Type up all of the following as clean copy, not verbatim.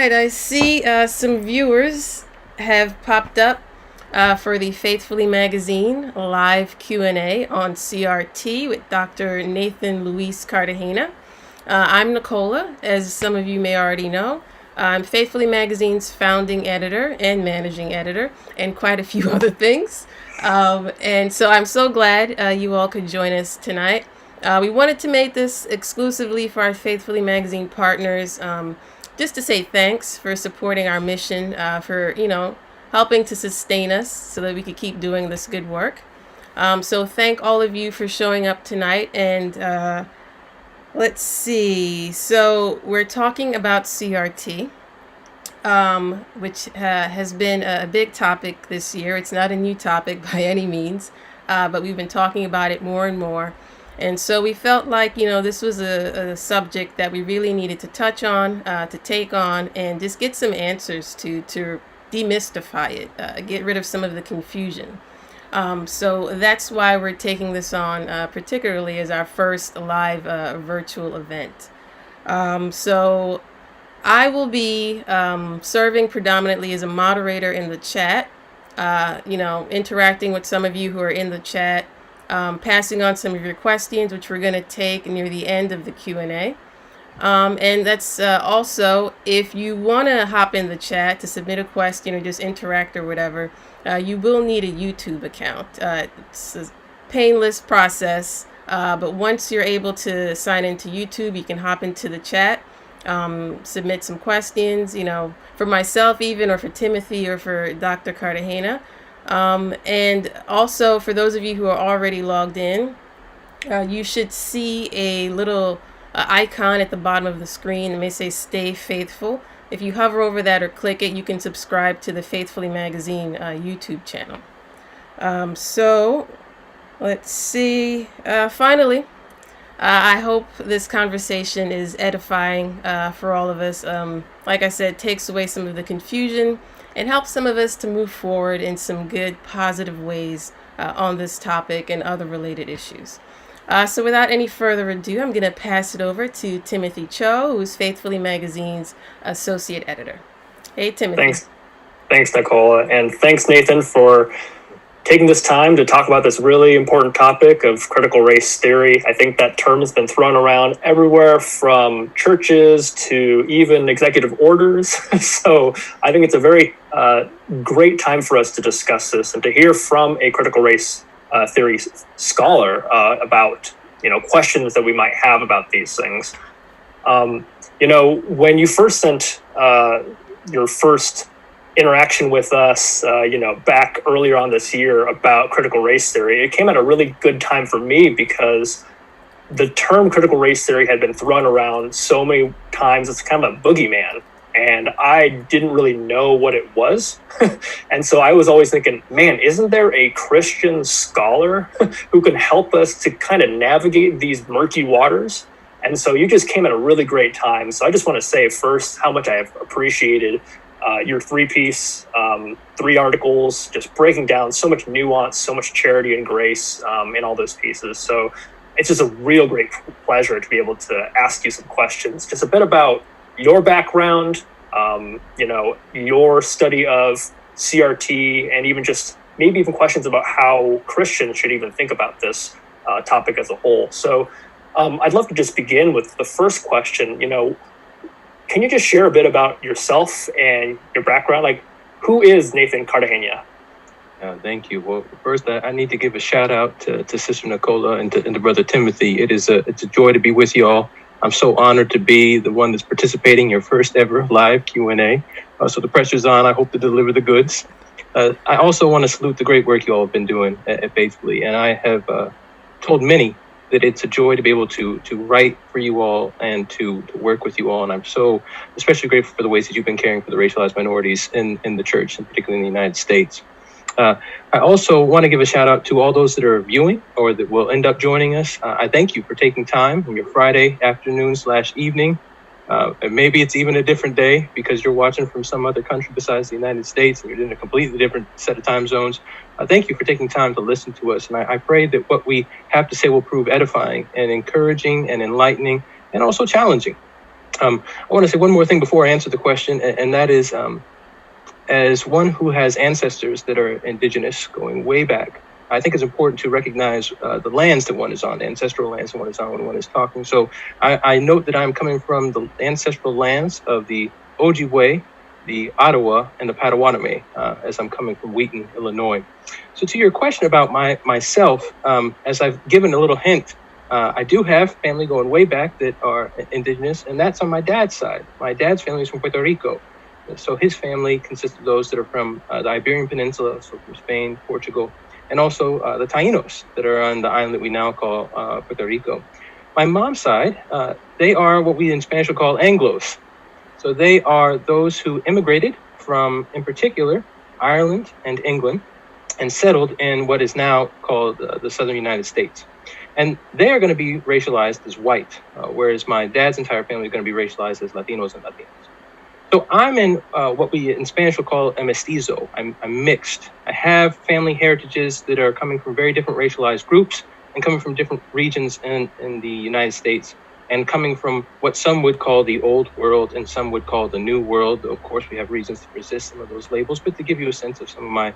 right, I see some viewers have popped up for the Faithfully Magazine live Q&A on CRT with Dr. Nathan Luis Cartagena. I'm Nicola, as some of you may already know. I'm Faithfully Magazine's founding editor and managing editor, and quite a few other things. And so I'm so glad you all could join us tonight. We wanted to make this exclusively for our Faithfully Magazine partners, just to say thanks for supporting our mission, for, helping to sustain us so that we could keep doing this good work. So thank all of you for showing up tonight. And let's see. So we're talking about CRT, which has been a big topic this year. It's not a new topic by any means, but we've been talking about it more and more. And so we felt like, this was a subject that we really needed to touch on, to take on, and just get some answers to demystify it, get rid of some of the confusion. So that's why we're taking this on, particularly as our first live virtual event. So I will be serving predominantly as a moderator in the chat, interacting with some of you who are in the chat, passing on some of your questions, which we're going to take near the end of the Q&A. And that's also, if you want to hop in the chat to submit a question or just interact or whatever, you will need a YouTube account. It's a painless process, but once you're able to sign into YouTube, you can hop into the chat, submit some questions, for myself even, or for Timothy, or for Dr. Cartagena. And also, for those of you who are already logged in, you should see a little icon at the bottom of the screen. It may say Stay Faithful. If you hover over that or click it, you can subscribe to the Faithfully Magazine YouTube channel. So let's see. Finally, I hope this conversation is edifying for all of us. Like I said, takes away some of the confusion and helps some of us to move forward in some good, positive ways on this topic and other related issues. So without any further ado, I'm going to pass it over to Timothy Cho, who's Faithfully Magazine's associate editor. Hey, Timothy. Thanks, Nicola. And thanks, Nathan, for taking this time to talk about this really important topic of critical race theory. I think that term has been thrown around everywhere, from churches to even executive orders. So I think it's a very great time for us to discuss this and to hear from a critical race theory scholar about questions that we might have about these things. When you first sent your first interaction with us, back earlier on this year about critical race theory, it came at a really good time for me because the term critical race theory had been thrown around so many times. It's kind of a boogeyman, and I didn't really know what it was. And so I was always thinking, man, isn't there a Christian scholar who can help us to kind of navigate these murky waters? And so you just came at a really great time. So I just want to say first how much I have appreciated your three-piece, 3 articles, just breaking down so much nuance, so much charity and grace in all those pieces. So it's just a real great pleasure to be able to ask you some questions, just a bit about your background, your study of CRT, and even just maybe even questions about how Christians should even think about this topic as a whole. So I'd love to just begin with the first question. Can you just share a bit about yourself and your background? Like, who is Nathan Cartagena? Thank you. Well, first, I need to give a shout out to Sister Nicola and to Brother Timothy. It's a joy to be with you all. I'm so honored to be the one that's participating in your first ever live Q&A. So the pressure's on. I hope to deliver the goods. I also want to salute the great work you all have been doing at Faithfully. And I have told many that it's a joy to be able to write for you all and to work with you all. And I'm so especially grateful for the ways that you've been caring for the racialized minorities in the church, and particularly in the United States. I also want to give a shout out to all those that are viewing or that will end up joining us. I thank you for taking time on your Friday afternoon/evening. And maybe it's even a different day because you're watching from some other country besides the United States and you're in a completely different set of time zones. Thank you for taking time to listen to us. And I pray that what we have to say will prove edifying and encouraging and enlightening and also challenging. I want to say one more thing before I answer the question, and that is, as one who has ancestors that are indigenous going way back, I think it's important to recognize the lands that one is on, the ancestral lands that one is on when one is talking. So I note that I'm coming from the ancestral lands of the Ojibwe, the Ottawa, and the Potawatomi, as I'm coming from Wheaton, Illinois. So to your question about myself, as I've given a little hint, I do have family going way back that are indigenous, and that's on my dad's side. My dad's family is from Puerto Rico. So his family consists of those that are from the Iberian Peninsula, so from Spain, Portugal, and also the Taínos that are on the island that we now call Puerto Rico. My mom's side, they are what we in Spanish would call Anglos. So they are those who immigrated from, in particular, Ireland and England, and settled in what is now called the Southern United States. And they are going to be racialized as white, whereas my dad's entire family is going to be racialized as Latinos and Latinas. So I'm in what we in Spanish would call a mestizo. I'm mixed. I have family heritages that are coming from very different racialized groups and coming from different regions in the United States, and coming from what some would call the old world and some would call the new world. Of course, we have reasons to resist some of those labels, but to give you a sense of some of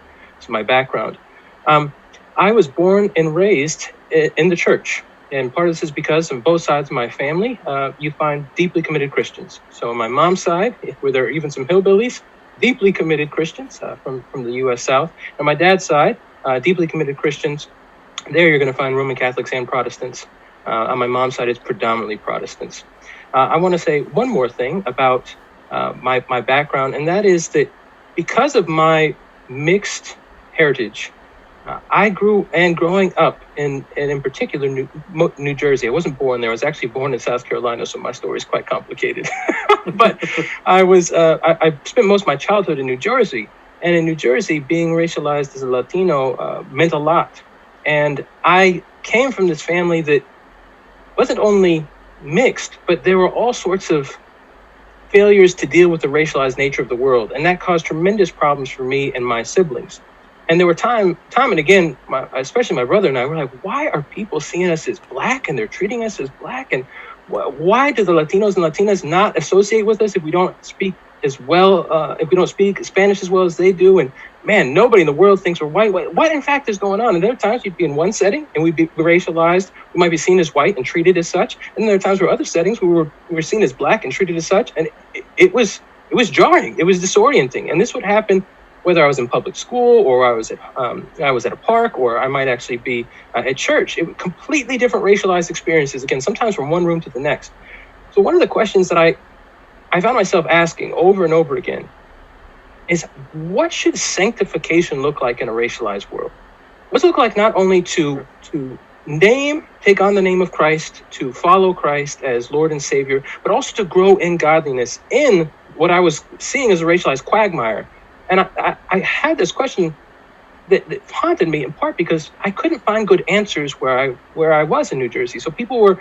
my background. I was born and raised in the church. And part of this is because on both sides of my family, you find deeply committed Christians. So on my mom's side, where there are even some hillbillies, deeply committed Christians from the U.S. South. On my dad's side, deeply committed Christians. There you're going to find Roman Catholics and Protestants. On my mom's side, it's predominantly Protestants. I want to say one more thing about my background, and that is that because of my mixed heritage, I growing up in particular New Jersey. I wasn't born there. I was actually born in South Carolina, so my story is quite complicated. But I spent most of my childhood in New Jersey, and in New Jersey, being racialized as a Latino meant a lot. And I came from this family that wasn't only mixed, but there were all sorts of failures to deal with the racialized nature of the world, and that caused tremendous problems for me and my siblings. And there were time and again, especially my brother and I were like, why are people seeing us as black and they're treating us as black? And why do the Latinos and Latinas not associate with us if we don't speak as well, if we don't speak Spanish as well as they do? And man, nobody in the world thinks we're white. What in fact is going on? And there are times you'd be in one setting and we'd be racialized. We might be seen as white and treated as such. And there are times where other settings we were seen as black and treated as such. And it was jarring. It was disorienting. And this would happen whether I was in public school or I was at a park, or I might actually be at church. It was completely different racialized experiences, again, sometimes from one room to the next. So one of the questions that I found myself asking over and over again is, what should sanctification look like in a racialized world? What's it look like not only to take on the name of Christ, to follow Christ as Lord and Savior, but also to grow in godliness in what I was seeing as a racialized quagmire? And I had this question that haunted me in part because I couldn't find good answers where I was in New Jersey. So people were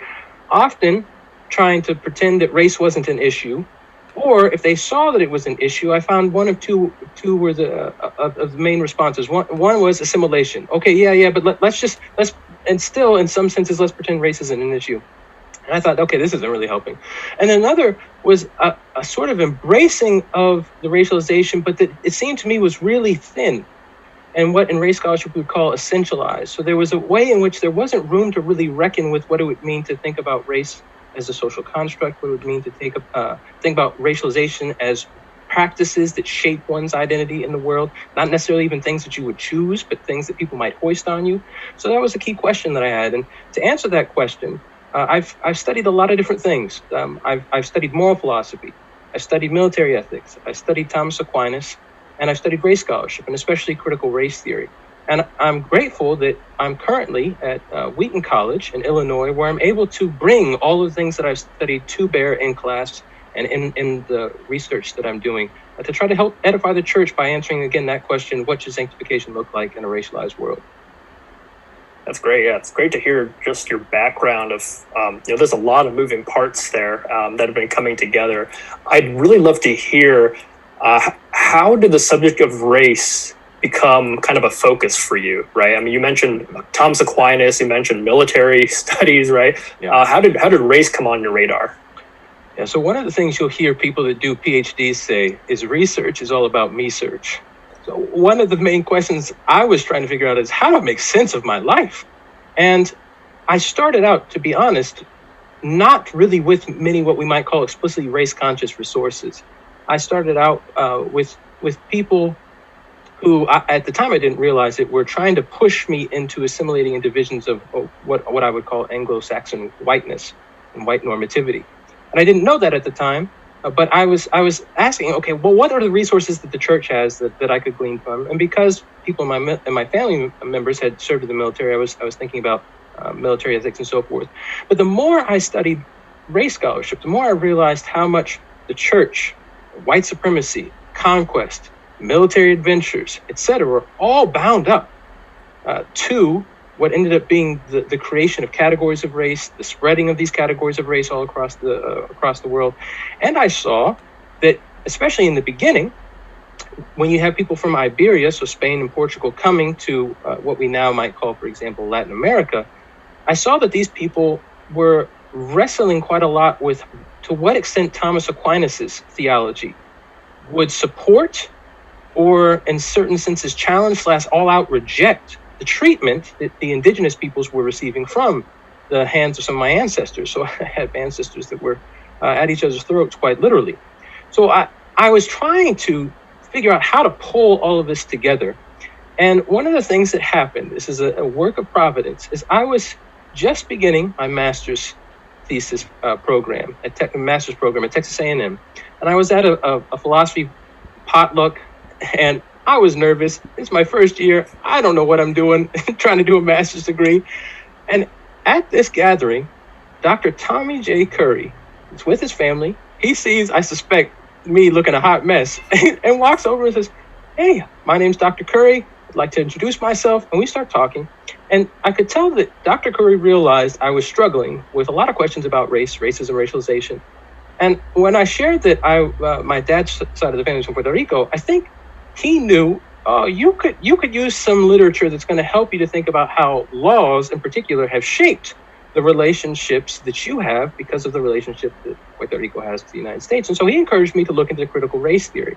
often trying to pretend that race wasn't an issue, or if they saw that it was an issue, I found one of two were of the main responses. One was assimilation. Okay, yeah, but let's and still in some senses let's pretend race isn't an issue. And I thought, okay, this isn't really helping. And another was a sort of embracing of the racialization, but that it seemed to me was really thin, and what in race scholarship we would call essentialized. So there was a way in which there wasn't room to really reckon with what it would mean to think about race as a social construct, what it would mean to think about racialization as practices that shape one's identity in the world, not necessarily even things that you would choose, but things that people might hoist on you. So that was a key question that I had. And to answer that question, I've studied a lot of different things. I've studied moral philosophy. I studied military ethics. I studied Thomas Aquinas, and I've studied race scholarship, and especially critical race theory. And I'm grateful that I'm currently at Wheaton College in Illinois, where I'm able to bring all of the things that I've studied to bear in class and in the research that I'm doing to try to help edify the church by answering, again, that question, what should sanctification look like in a racialized world? That's great. Yeah, it's great to hear just your background of, there's a lot of moving parts there that have been coming together. I'd really love to hear how did the subject of race become kind of a focus for you, right? I mean, you mentioned Thomas Aquinas, you mentioned military studies, right? Yeah. How did race come on your radar? Yeah, so one of the things you'll hear people that do PhDs say is research is all about me-search. So one of the main questions I was trying to figure out is how to make sense of my life. And I started out, to be honest, not really with many what we might call explicitly race-conscious resources. I started out with people who, at the time I didn't realize it, were trying to push me into assimilating into visions of what I would call Anglo-Saxon whiteness and white normativity. And I didn't know that at the time, but I was asking, okay, well, what are the resources that the church has that I could glean from? And because people in my family members had served in the military, I was thinking about military ethics and so forth. But the more I studied race scholarship, the more I realized how much the church, white supremacy, conquest, military adventures, etc., were all bound up to what ended up being the creation of categories of race, the spreading of these categories of race all across the world. And I saw that, especially in the beginning, when you have people from Iberia, so Spain and Portugal, coming to what we now might call, for example, Latin America, I saw that these people were wrestling quite a lot with to what extent Thomas Aquinas's theology would support or, in certain senses, challenge / all-out reject the treatment that the indigenous peoples were receiving from the hands of some of my ancestors. So I have ancestors that were at each other's throats, quite literally. So I was trying to figure out how to pull all of this together. And one of the things that happened, this is a work of providence, is I was just beginning my master's thesis program, master's program at Texas A&M. And I was at a philosophy potluck, and I was nervous. It's my first year. I don't know what I'm doing, trying to do a master's degree. And at this gathering, Dr. Tommy J. Curry is with his family. He sees, I suspect, me looking a hot mess and walks over and says, "Hey, my name's Dr. Curry. I'd like to introduce myself." And we start talking. And I could tell that Dr. Curry realized I was struggling with a lot of questions about race, racism, racialization. And when I shared that my dad's side of the family is from Puerto Rico, I think he knew, you could use some literature that's going to help you to think about how laws in particular have shaped the relationships that you have because of the relationship that Puerto Rico has to the United States. And so he encouraged me to look into critical race theory.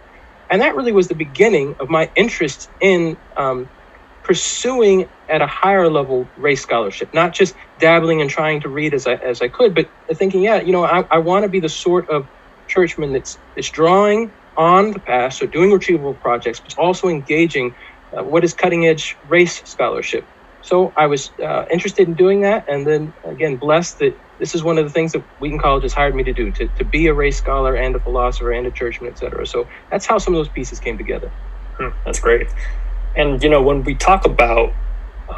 And that really was the beginning of my interest in pursuing at a higher level race scholarship, not just dabbling and trying to read as I could, but thinking, I want to be the sort of churchman that's drawing on the past, so doing retrievable projects, but also engaging what is cutting edge race scholarship. So I was interested in doing that, and then again, blessed that this is one of the things that Wheaton College has hired me to do, to be a race scholar and a philosopher and a churchman, et cetera. So that's how some of those pieces came together. That's great. And, when we talk about,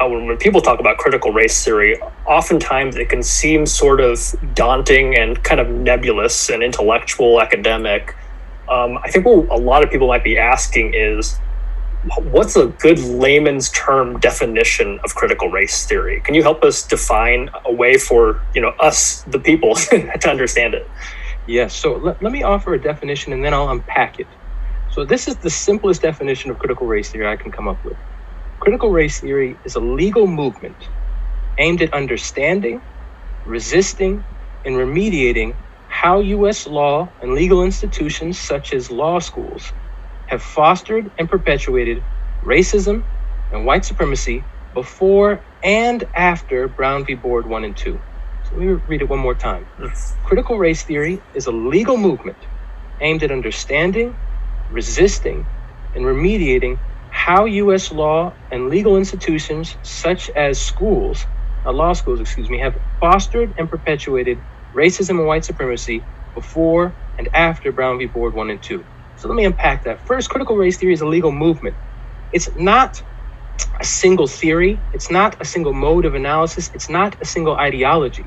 when people talk about critical race theory, oftentimes it can seem sort of daunting and kind of nebulous and intellectual, academic. I think what a lot of people might be asking is, what's a good layman's term definition of critical race theory? Can you help us define a way for, us, the people, to understand it? Yes. So let me offer a definition and then I'll unpack it. So this is the simplest definition of critical race theory I can come up with. Critical race theory is a legal movement aimed at understanding, resisting, and remediating how U.S. law and legal institutions such as law schools have fostered and perpetuated racism and white supremacy before and after Brown v. Board 1 and 2. So let me read it one more time. Critical race theory is a legal movement aimed at understanding, resisting, and remediating how U.S. law and legal institutions such as law schools, have fostered and perpetuated racism and white supremacy before and after Brown v. Board 1 and 2. So let me unpack that. First, critical race theory is a legal movement. It's not a single theory. It's not a single mode of analysis. It's not a single ideology.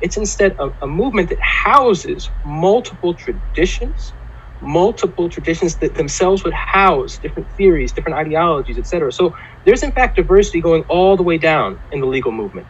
It's instead a movement that houses multiple traditions that themselves would house different theories, different ideologies, etc. So there's in fact diversity going all the way down in the legal movement.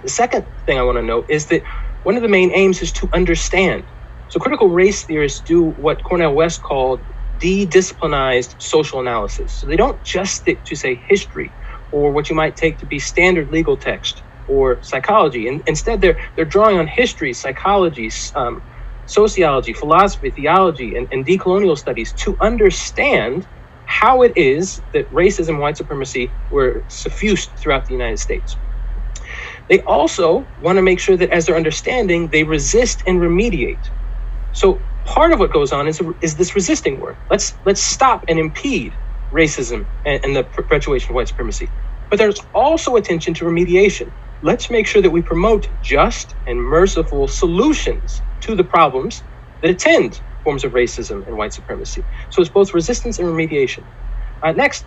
The second thing I want to note is that one of the main aims is to understand. So critical race theorists do what Cornel West called de-disciplinized social analysis. So they don't just stick to, say, history or what you might take to be standard legal text or psychology. And instead, they're drawing on history, psychology, sociology, philosophy, theology, and decolonial studies to understand how it is that racism and white supremacy were suffused throughout the United States. They also want to make sure that as they're understanding, they resist and remediate. So part of what goes on is this resisting work. Let's stop and impede racism and the perpetuation of white supremacy. But there's also attention to remediation. Let's make sure that we promote just and merciful solutions to the problems that attend forms of racism and white supremacy. So it's both resistance and remediation. Next,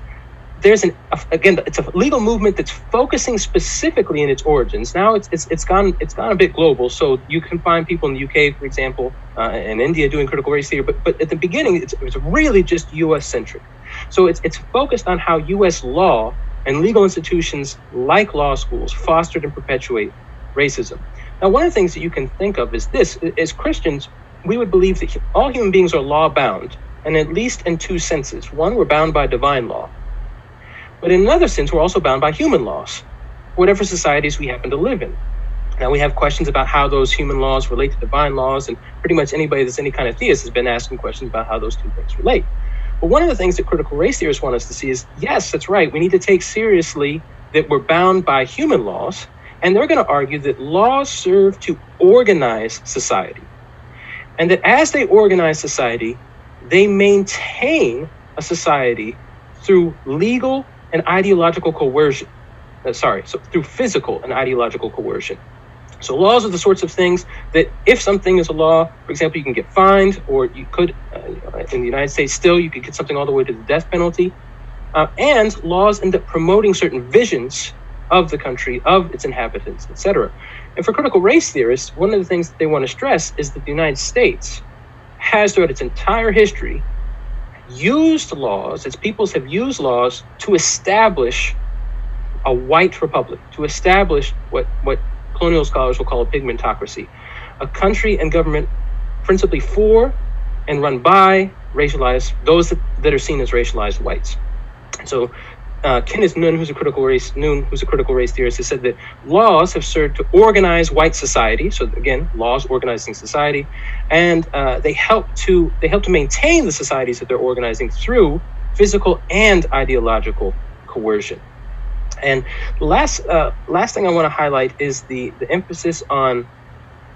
there's it's a legal movement that's focusing specifically in its origins. Now it's gone a bit global. So you can find people in the UK, for example, and India doing critical race theory. But at the beginning, it's really just U.S. centric. So it's focused on how U.S. law and legal institutions like law schools fostered and perpetuate racism. Now, one of the things that you can think of is this: as Christians, we would believe that all human beings are law bound, and at least in two senses. One, we're bound by divine law. But in another sense, we're also bound by human laws, whatever societies we happen to live in. Now, we have questions about how those human laws relate to divine laws, and pretty much anybody that's any kind of theist has been asking questions about how those two things relate. But one of the things that critical race theorists want us to see is, yes, that's right, we need to take seriously that we're bound by human laws, and they're going to argue that laws serve to organize society, and that as they organize society, they maintain a society through legal and ideological coercion. Through physical and ideological coercion. So laws are the sorts of things that if something is a law, for example, you can get fined, or you could, in the United States still, you could get something all the way to the death penalty. And laws end up promoting certain visions of the country, of its inhabitants, etc. And for critical race theorists, one of the things that they want to stress is that the United States has, throughout its entire history, used laws, its peoples have used laws to establish a white republic, to establish what colonial scholars will call a pigmentocracy, a country and government principally for and run by those that are seen as racialized whites. So Kenneth Nunn, who's a critical race theorist, has said that laws have served to organize white society. So again, laws organizing society, and they help to maintain the societies that they're organizing through physical and ideological coercion. And the last thing I want to highlight is the emphasis on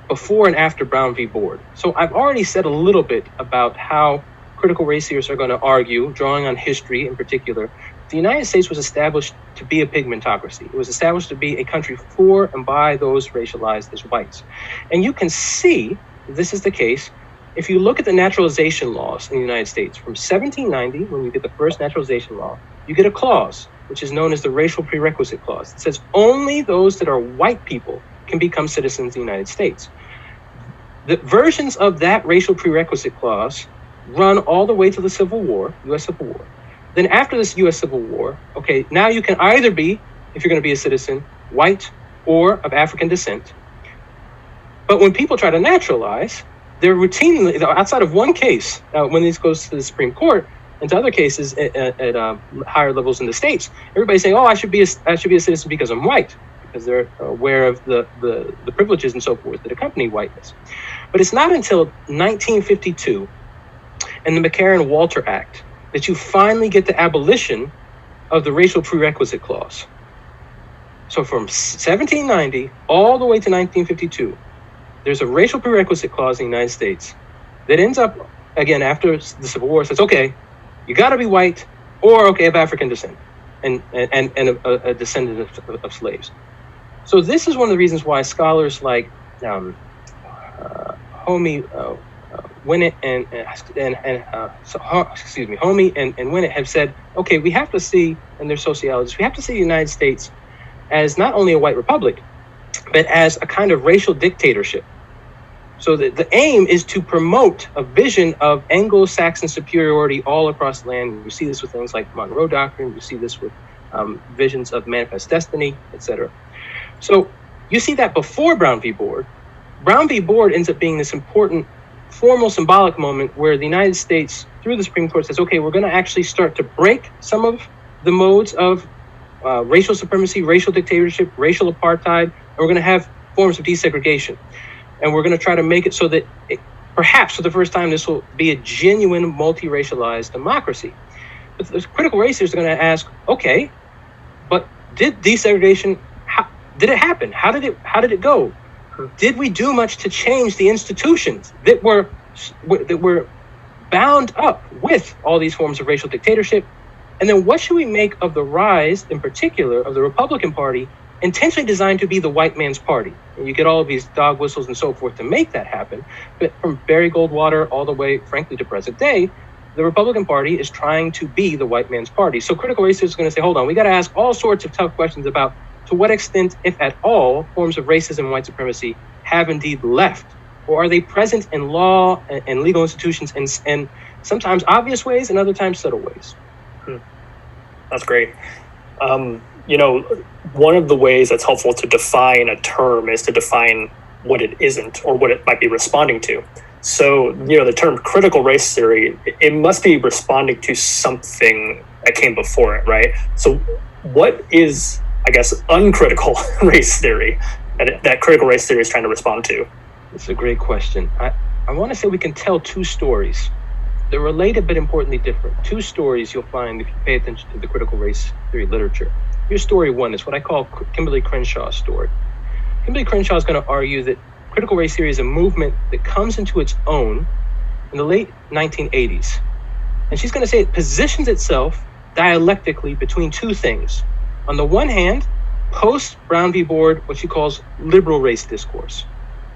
before and after Brown v. Board. So I've already said a little bit about how critical race theorists are going to argue, drawing on history in particular. The United States was established to be a pigmentocracy. It was established to be a country for and by those racialized as whites. And you can see this is the case if you look at the naturalization laws in the United States. From 1790, when you get the first naturalization law, you get a clause, which is known as the racial prerequisite clause. It says only those that are white people can become citizens of the United States. The versions of that racial prerequisite clause run all the way to the Civil War, U.S. Civil War. Then after this U.S. Civil War, okay, now you can either be, if you're going to be a citizen, white or of African descent. But when people try to naturalize, they're routinely, outside of one case, when this goes to the Supreme Court, and to other cases at higher levels in the states, everybody's saying, "Oh, I should be a citizen because I'm white," because they're aware of the privileges and so forth that accompany whiteness. But it's not until 1952 and the McCarran-Walter Act that you finally get the abolition of the racial prerequisite clause. So from 1790 all the way to 1952, there's a racial prerequisite clause in the United States that ends up, again, after the Civil War, says, okay, you got to be white or, okay, of African descent and a descendant of slaves. So this is one of the reasons why scholars like Homie Winnett Homie and Winnett have said, okay, we have to see, and they're sociologists, we have to see the United States as not only a white republic, but as a kind of racial dictatorship. So the aim is to promote a vision of Anglo-Saxon superiority all across the land. You see this with things like Monroe Doctrine. You see this with visions of manifest destiny, etc. So you see that before Brown v. Board. Brown v. Board ends up being this important formal symbolic moment where the United States, through the Supreme Court, says, okay, we're going to actually start to break some of the modes of racial supremacy, racial dictatorship, racial apartheid, and we're going to have forms of desegregation. And we're going to try to make it so that perhaps for the first time, this will be a genuine multi-racialized democracy. But the critical race theorists are going to ask, okay, but did desegregation, did it happen? How did it go? Did we do much to change the institutions that were bound up with all these forms of racial dictatorship? And then what should we make of the rise, in particular, of the Republican Party, intentionally designed to be the white man's party? And you get all of these dog whistles and so forth to make that happen. But from Barry Goldwater all the way, frankly, to present day, the Republican Party is trying to be the white man's party. So critical race theorists are going to say, hold on, we got to ask all sorts of tough questions about to what extent, if at all, forms of racism and white supremacy have indeed left, or are they present in law and legal institutions in sometimes obvious ways and other times subtle ways? That's great. One of the ways that's helpful to define a term is to define what it isn't or what it might be responding to. So, the term critical race theory, it must be responding to something that came before it, right? So what is, I guess, uncritical race theory that critical race theory is trying to respond to? It's a great question. I want to say we can tell two stories. They're related, but importantly different. Two stories you'll find if you pay attention to the critical race theory literature. Here's story one. It's what I call Kimberly Crenshaw's story. Kimberly Crenshaw is going to argue that critical race theory is a movement that comes into its own in the late 1980s. And she's going to say it positions itself dialectically between two things. On the one hand, post-Brown v. Board, what she calls liberal race discourse.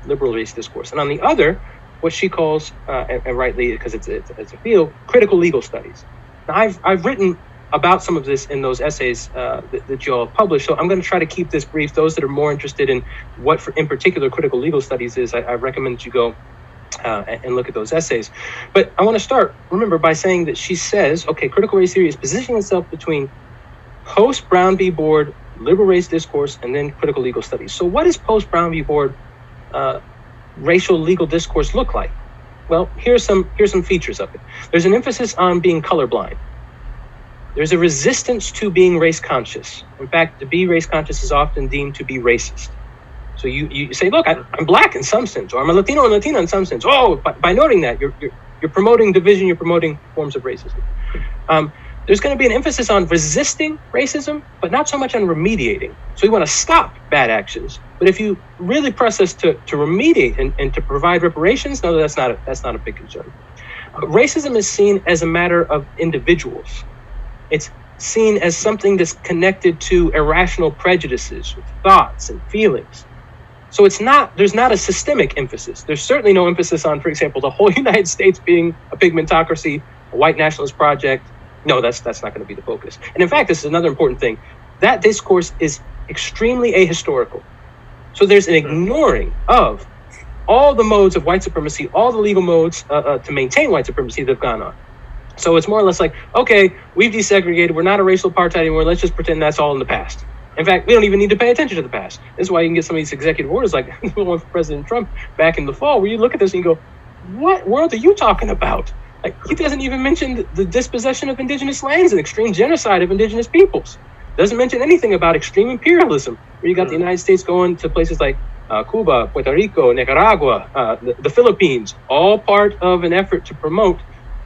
And on the other, what she calls, and rightly because it's a field, critical legal studies. Now, I've written about some of this in those essays that you all have published, so I'm going to try to keep this brief. Those that are more interested in what, in particular, critical legal studies is, I recommend that you go and look at those essays. But I want to start, remember, by saying that she says, okay, critical race theory is positioning itself between post-Brown v. Board, liberal race discourse, and then critical legal studies. So what does post-Brown v. Board racial legal discourse look like? Well, here's some features of it. There's an emphasis on being colorblind. There's a resistance to being race conscious. In fact, to be race conscious is often deemed to be racist. So you say, look, I'm black in some sense, or I'm a Latino or Latina in some sense. Oh, by noting that, you're promoting division, you're promoting forms of racism. There's going to be an emphasis on resisting racism, but not so much on remediating. So you want to stop bad actions. But if you really press us to remediate and to provide reparations, no, that's not a big concern. Racism is seen as a matter of individuals. It's seen as something that's connected to irrational prejudices, thoughts, and feelings. So there's not a systemic emphasis. There's certainly no emphasis on, for example, the whole United States being a pigmentocracy, a white nationalist project. No, that's not going to be the focus. And in fact, this is another important thing. That discourse is extremely ahistorical. So there's an ignoring of all the modes of white supremacy, all the legal modes to maintain white supremacy that have gone on. So it's more or less like, okay, we've desegregated, we're not a racial apartheid anymore, let's just pretend that's all in the past. In fact, we don't even need to pay attention to the past. This is why you can get some of these executive orders like the one from President Trump back in the fall, where you look at this and you go, what world are you talking about? Like, he doesn't even mention the dispossession of indigenous lands and extreme genocide of indigenous peoples. Doesn't mention anything about extreme imperialism, where you got the United States going to places like Cuba, Puerto Rico, Nicaragua, the Philippines, all part of an effort to promote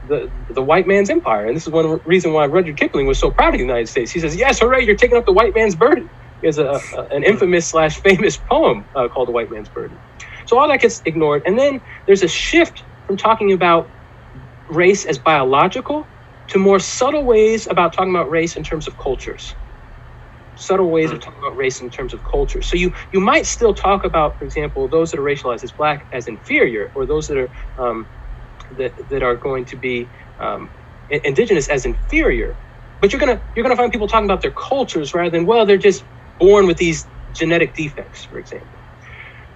the white man's empire. And this is one reason why Rudyard Kipling was so proud of the United States. He says, yes, hooray, you're taking up the white man's burden. He has an infamous/famous poem called The White Man's Burden. So all that gets ignored. And then there's a shift from talking about race as biological to more subtle ways about talking about race in terms of cultures. Subtle ways of talking about race in terms of culture. So you might still talk about, for example, those that are racialized as black as inferior, or those that are that are going to be indigenous as inferior. But you're gonna find people talking about their cultures rather than, well, they're just born with these genetic defects, for example.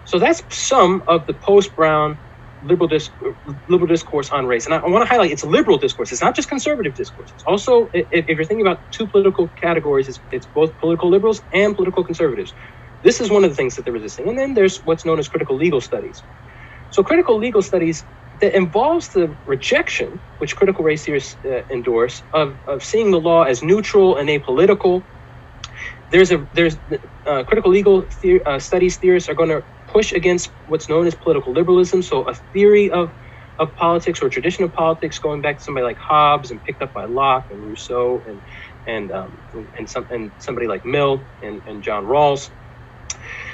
So that's some of the post-Brown liberal discourse on race. And I want to highlight it's liberal discourse. It's not just conservative discourse. It's also, if you're thinking about two political categories, it's both political liberals and political conservatives. This is one of the things that they're resisting. And then there's what's known as critical legal studies. So critical legal studies that involves the rejection, which critical race theorists endorse, of seeing the law as neutral and apolitical. There's critical legal studies theorists are going to push against what's known as political liberalism, so a theory of politics or a tradition of politics going back to somebody like Hobbes and picked up by Locke and Rousseau and somebody like Mill and John Rawls.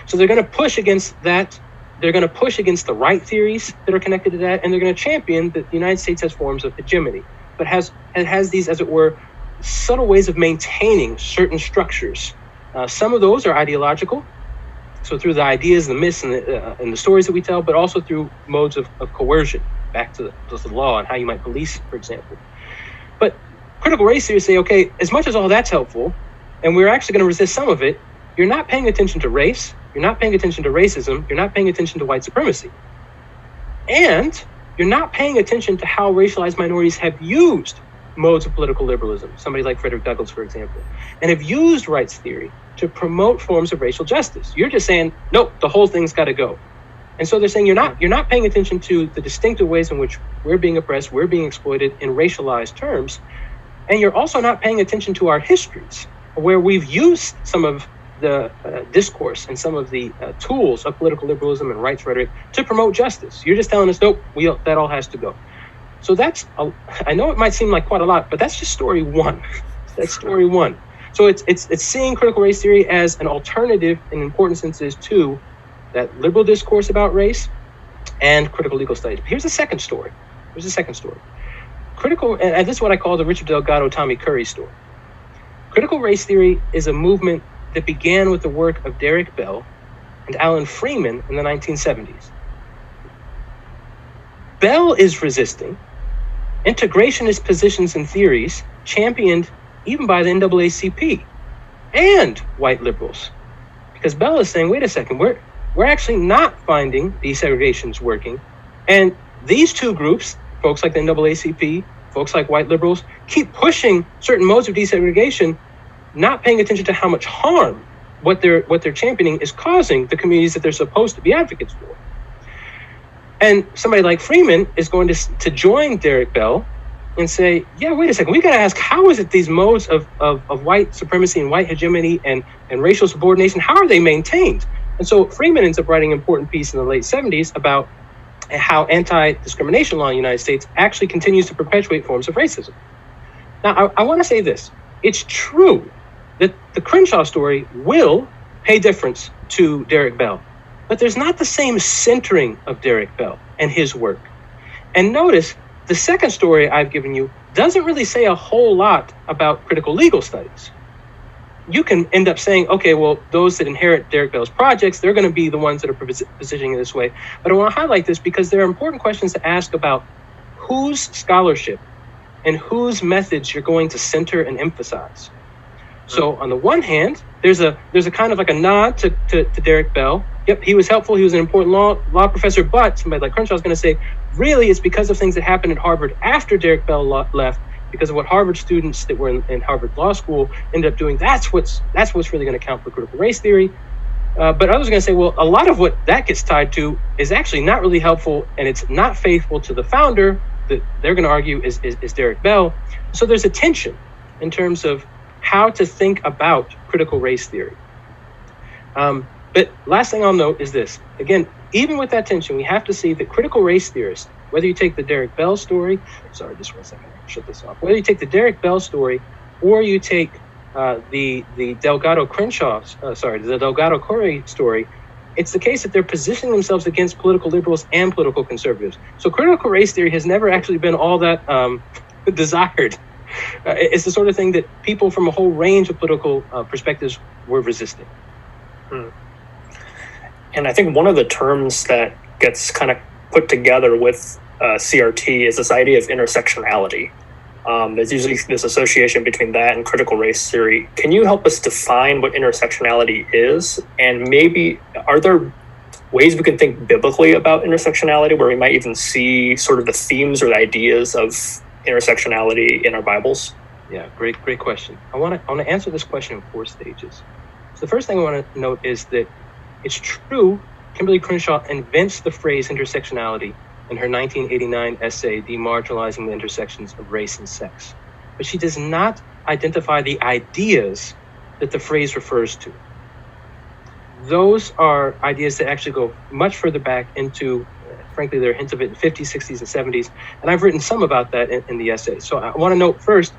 So they're going to push against that. They're going to push against the right theories that are connected to that, and they're going to champion that the United States has forms of hegemony, but it has these, as it were, subtle ways of maintaining certain structures. Some of those are ideological, so through the ideas, the myths, and the stories that we tell, but also through modes of coercion, back to the law and how you might police, for example. But critical race theory say, okay, as much as all that's helpful, and we're actually going to resist some of it, you're not paying attention to race, you're not paying attention to racism, you're not paying attention to white supremacy. And you're not paying attention to how racialized minorities have used modes of political liberalism, somebody like Frederick Douglass, for example, and have used rights theory to promote forms of racial justice. You're just saying, nope, the whole thing's got to go. And so they're saying you're not paying attention to the distinctive ways in which we're being oppressed, we're being exploited in racialized terms, and you're also not paying attention to our histories, where we've used some of the discourse and some of the tools of political liberalism and rights rhetoric to promote justice. You're just telling us, nope, that all has to go. So I know it might seem like quite a lot, but that's just story one. That's story one. So it's seeing critical race theory as an alternative in important senses to that liberal discourse about race and critical legal studies. But here's the second story. Critical, and this is what I call the Richard Delgado, Tommy Curry story. Critical race theory is a movement that began with the work of Derek Bell and Alan Freeman in the 1970s. Bell is resisting integrationist positions and theories championed even by the NAACP and white liberals. Because Bell is saying, wait a second, we're actually not finding desegregations working. And these two groups, folks like the NAACP, folks like white liberals, keep pushing certain modes of desegregation, not paying attention to how much harm what they're championing is causing the communities that they're supposed to be advocates for. And somebody like Freeman is going to join Derek Bell and say, yeah, wait a second, we got to ask, how is it these modes of white supremacy and white hegemony and racial subordination, how are they maintained? And so Freeman ends up writing an important piece in the late 70s about how anti-discrimination law in the United States actually continues to perpetuate forms of racism. Now, I want to say this. It's true that the Crenshaw story will pay deference to Derek Bell, but there's not the same centering of Derek Bell and his work. And notice, the second story I've given you doesn't really say a whole lot about critical legal studies. You can end up saying, okay, well, those that inherit Derek Bell's projects, they're going to be the ones that are positioning it this way. But I want to highlight this because there are important questions to ask about whose scholarship and whose methods you're going to center and emphasize. So on the one hand, there's a kind of like a nod to Derek Bell. Yep, he was helpful. He was an important law professor, but somebody like Crenshaw is going to say, really, it's because of things that happened at Harvard after Derek Bell left, because of what Harvard students that were in Harvard Law School ended up doing. That's what's really going to count for critical race theory. But others are going to say, well, a lot of what that gets tied to is actually not really helpful, and it's not faithful to the founder that they're going to argue is Derek Bell. So there's a tension in terms of how to think about critical race theory. But last thing I'll note is this. Again, even with that tension, we have to see that critical race theorists, whether you take the Derek Bell story, sorry, just 1 second, I'll shut this off. Whether you take the Derek Bell story or you take the Delgado Curry story, it's the case that they're positioning themselves against political liberals and political conservatives. So critical race theory has never actually been all that desired. It's the sort of thing that people from a whole range of political perspectives were resisting. And I think one of the terms that gets kind of put together with CRT is this idea of intersectionality. There's usually this association between that and critical race theory. Can you help us define what intersectionality is? And maybe are there ways we can think biblically about intersectionality where we might even see sort of the themes or the ideas of intersectionality in our Bibles? Yeah, great question. I want to answer this question in 4 stages. So the first thing I want to note is that it's true Kimberly Crenshaw invents the phrase intersectionality in her 1989 essay, Demarginalizing the Intersections of Race and Sex. But she does not identify the ideas that the phrase refers to. those are ideas that actually go much further back into, frankly, there are hints of it in 50s, 60s, and 70s. And I've written some about that in the essay. So I want to note first,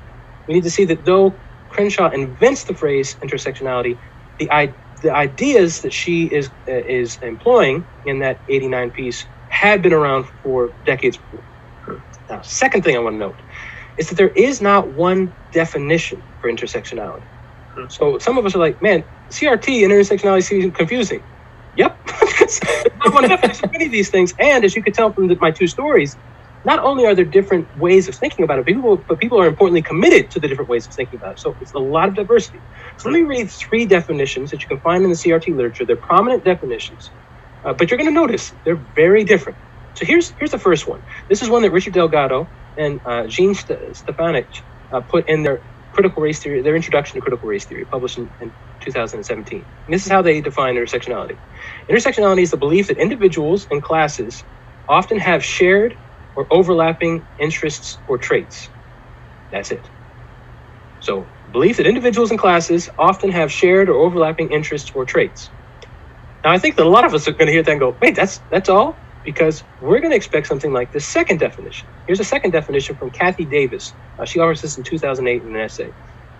we need to see that though Crenshaw invents the phrase intersectionality, the ideas that she is employing in that 89 piece had been around for decades before. Now, second thing I want to note is that there is not one definition for intersectionality. So some of us are like, man, CRT and intersectionality seems confusing. Yep, because there's not one definition for any of these things. And as you could tell from my two stories, not only are there different ways of thinking about it, but people are importantly committed to the different ways of thinking about it. So it's a lot of diversity. So let me read 3 definitions that you can find in the CRT literature. They're prominent definitions, but you're going to notice they're very different. So here's the first one. This is one that Richard Delgado and Jean Stefanich put in their critical race theory, their introduction to critical race theory, published in 2017. And this is how they define intersectionality. Intersectionality is the belief that individuals and classes often have shared or overlapping interests or traits. That's it. So, belief that individuals and classes often have shared or overlapping interests or traits. Now, I think that a lot of us are going to hear that and go, wait, that's all? Because we're going to expect something like the second definition. Here's a second definition from Kathy Davis. She offers this in 2008 in an essay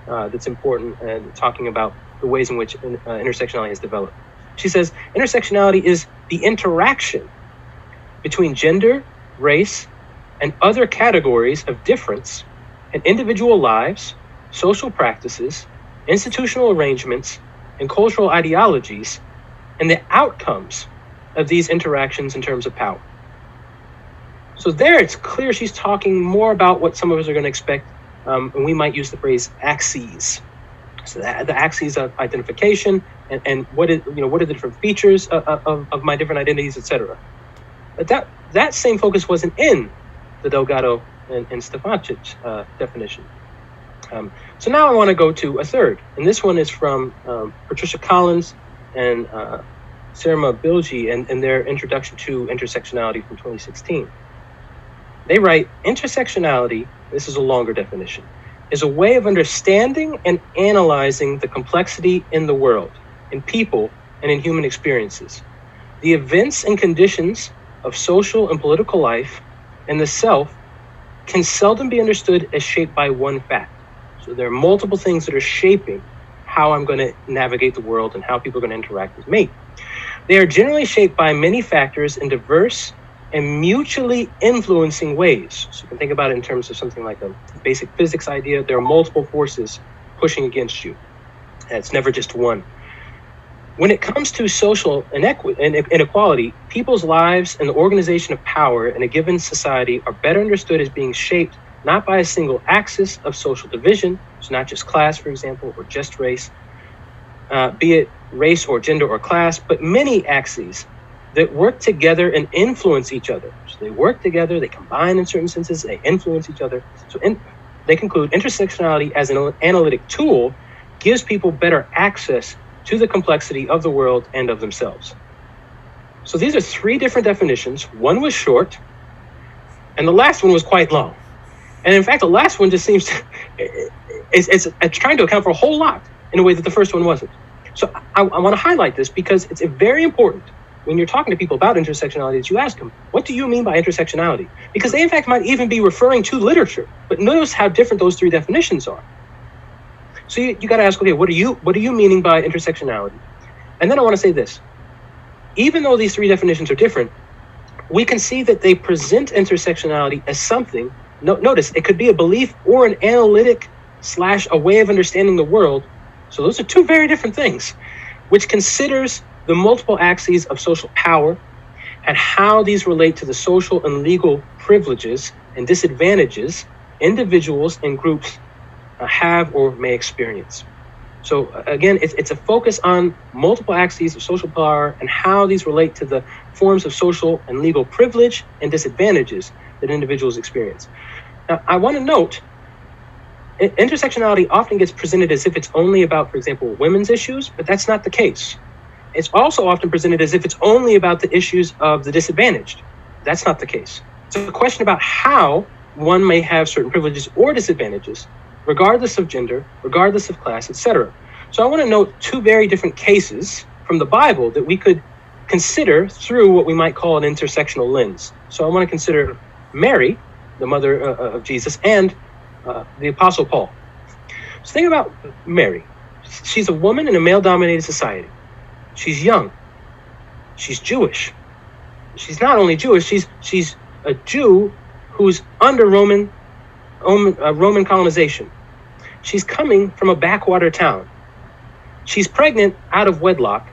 that's important and talking about the ways in which intersectionality has developed. She says, intersectionality is the interaction between gender, race, and other categories of difference in individual lives, social practices, institutional arrangements, and cultural ideologies, and the outcomes of these interactions in terms of power. So there it's clear she's talking more about what some of us are going to expect, and we might use the phrase axes. So the axes of identification and what are the different features of my different identities, etc. But that same focus wasn't in the Delgado and Stefanich definition. So now I want to go to a third, and this one is from Patricia Collins and Sarma Bilgi and their introduction to intersectionality from 2016. They write, intersectionality, this is a longer definition, is a way of understanding and analyzing the complexity in the world, in people, and in human experiences. The events and conditions of social and political life and the self can seldom be understood as shaped by one fact. So there are multiple things that are shaping how I'm going to navigate the world and how people are going to interact with me. They are generally shaped by many factors in diverse and mutually influencing ways. So you can think about it in terms of something like a basic physics idea. There are multiple forces pushing against you. And it's never just one. When it comes to social inequality, people's lives and the organization of power in a given society are better understood as being shaped not by a single axis of social division, so not just class, for example, or just race, be it race or gender or class, but many axes that work together and influence each other. So they work together, they combine in certain senses, they influence each other. So they conclude intersectionality as an analytic tool gives people better access to the complexity of the world and of themselves. So these are 3 different definitions. One was short, and the last one was quite long. And in fact, the last one just seems to, it's trying to account for a whole lot in a way that the first one wasn't. So I want to highlight this because it's very important when you're talking to people about intersectionality that you ask them, what do you mean by intersectionality? Because they in fact might even be referring to literature, but notice how different those 3 definitions are. So you got to ask, okay, what are you meaning by intersectionality? And then I want to say this, even though these 3 definitions are different, we can see that they present intersectionality as something, notice, it could be a belief or an analytic / a way of understanding the world. So those are 2 very different things, which considers the multiple axes of social power and how these relate to the social and legal privileges and disadvantages individuals and groups have or may experience. So again, it's a focus on multiple axes of social power and how these relate to the forms of social and legal privilege and disadvantages that individuals experience. Now, I want to note, intersectionality often gets presented as if it's only about, for example, women's issues, but that's not the case. It's also often presented as if it's only about the issues of the disadvantaged. That's not the case. It's a question about how one may have certain privileges or disadvantages, regardless of gender, regardless of class, etc. So I want to note 2 very different cases from the Bible that we could consider through what we might call an intersectional lens. So I want to consider Mary, the mother of Jesus, and the Apostle Paul. So think about Mary. She's a woman in a male-dominated society. She's young. She's Jewish. She's not only Jewish, she's a Jew who's under Roman colonization. She's coming from a backwater town. She's pregnant out of wedlock.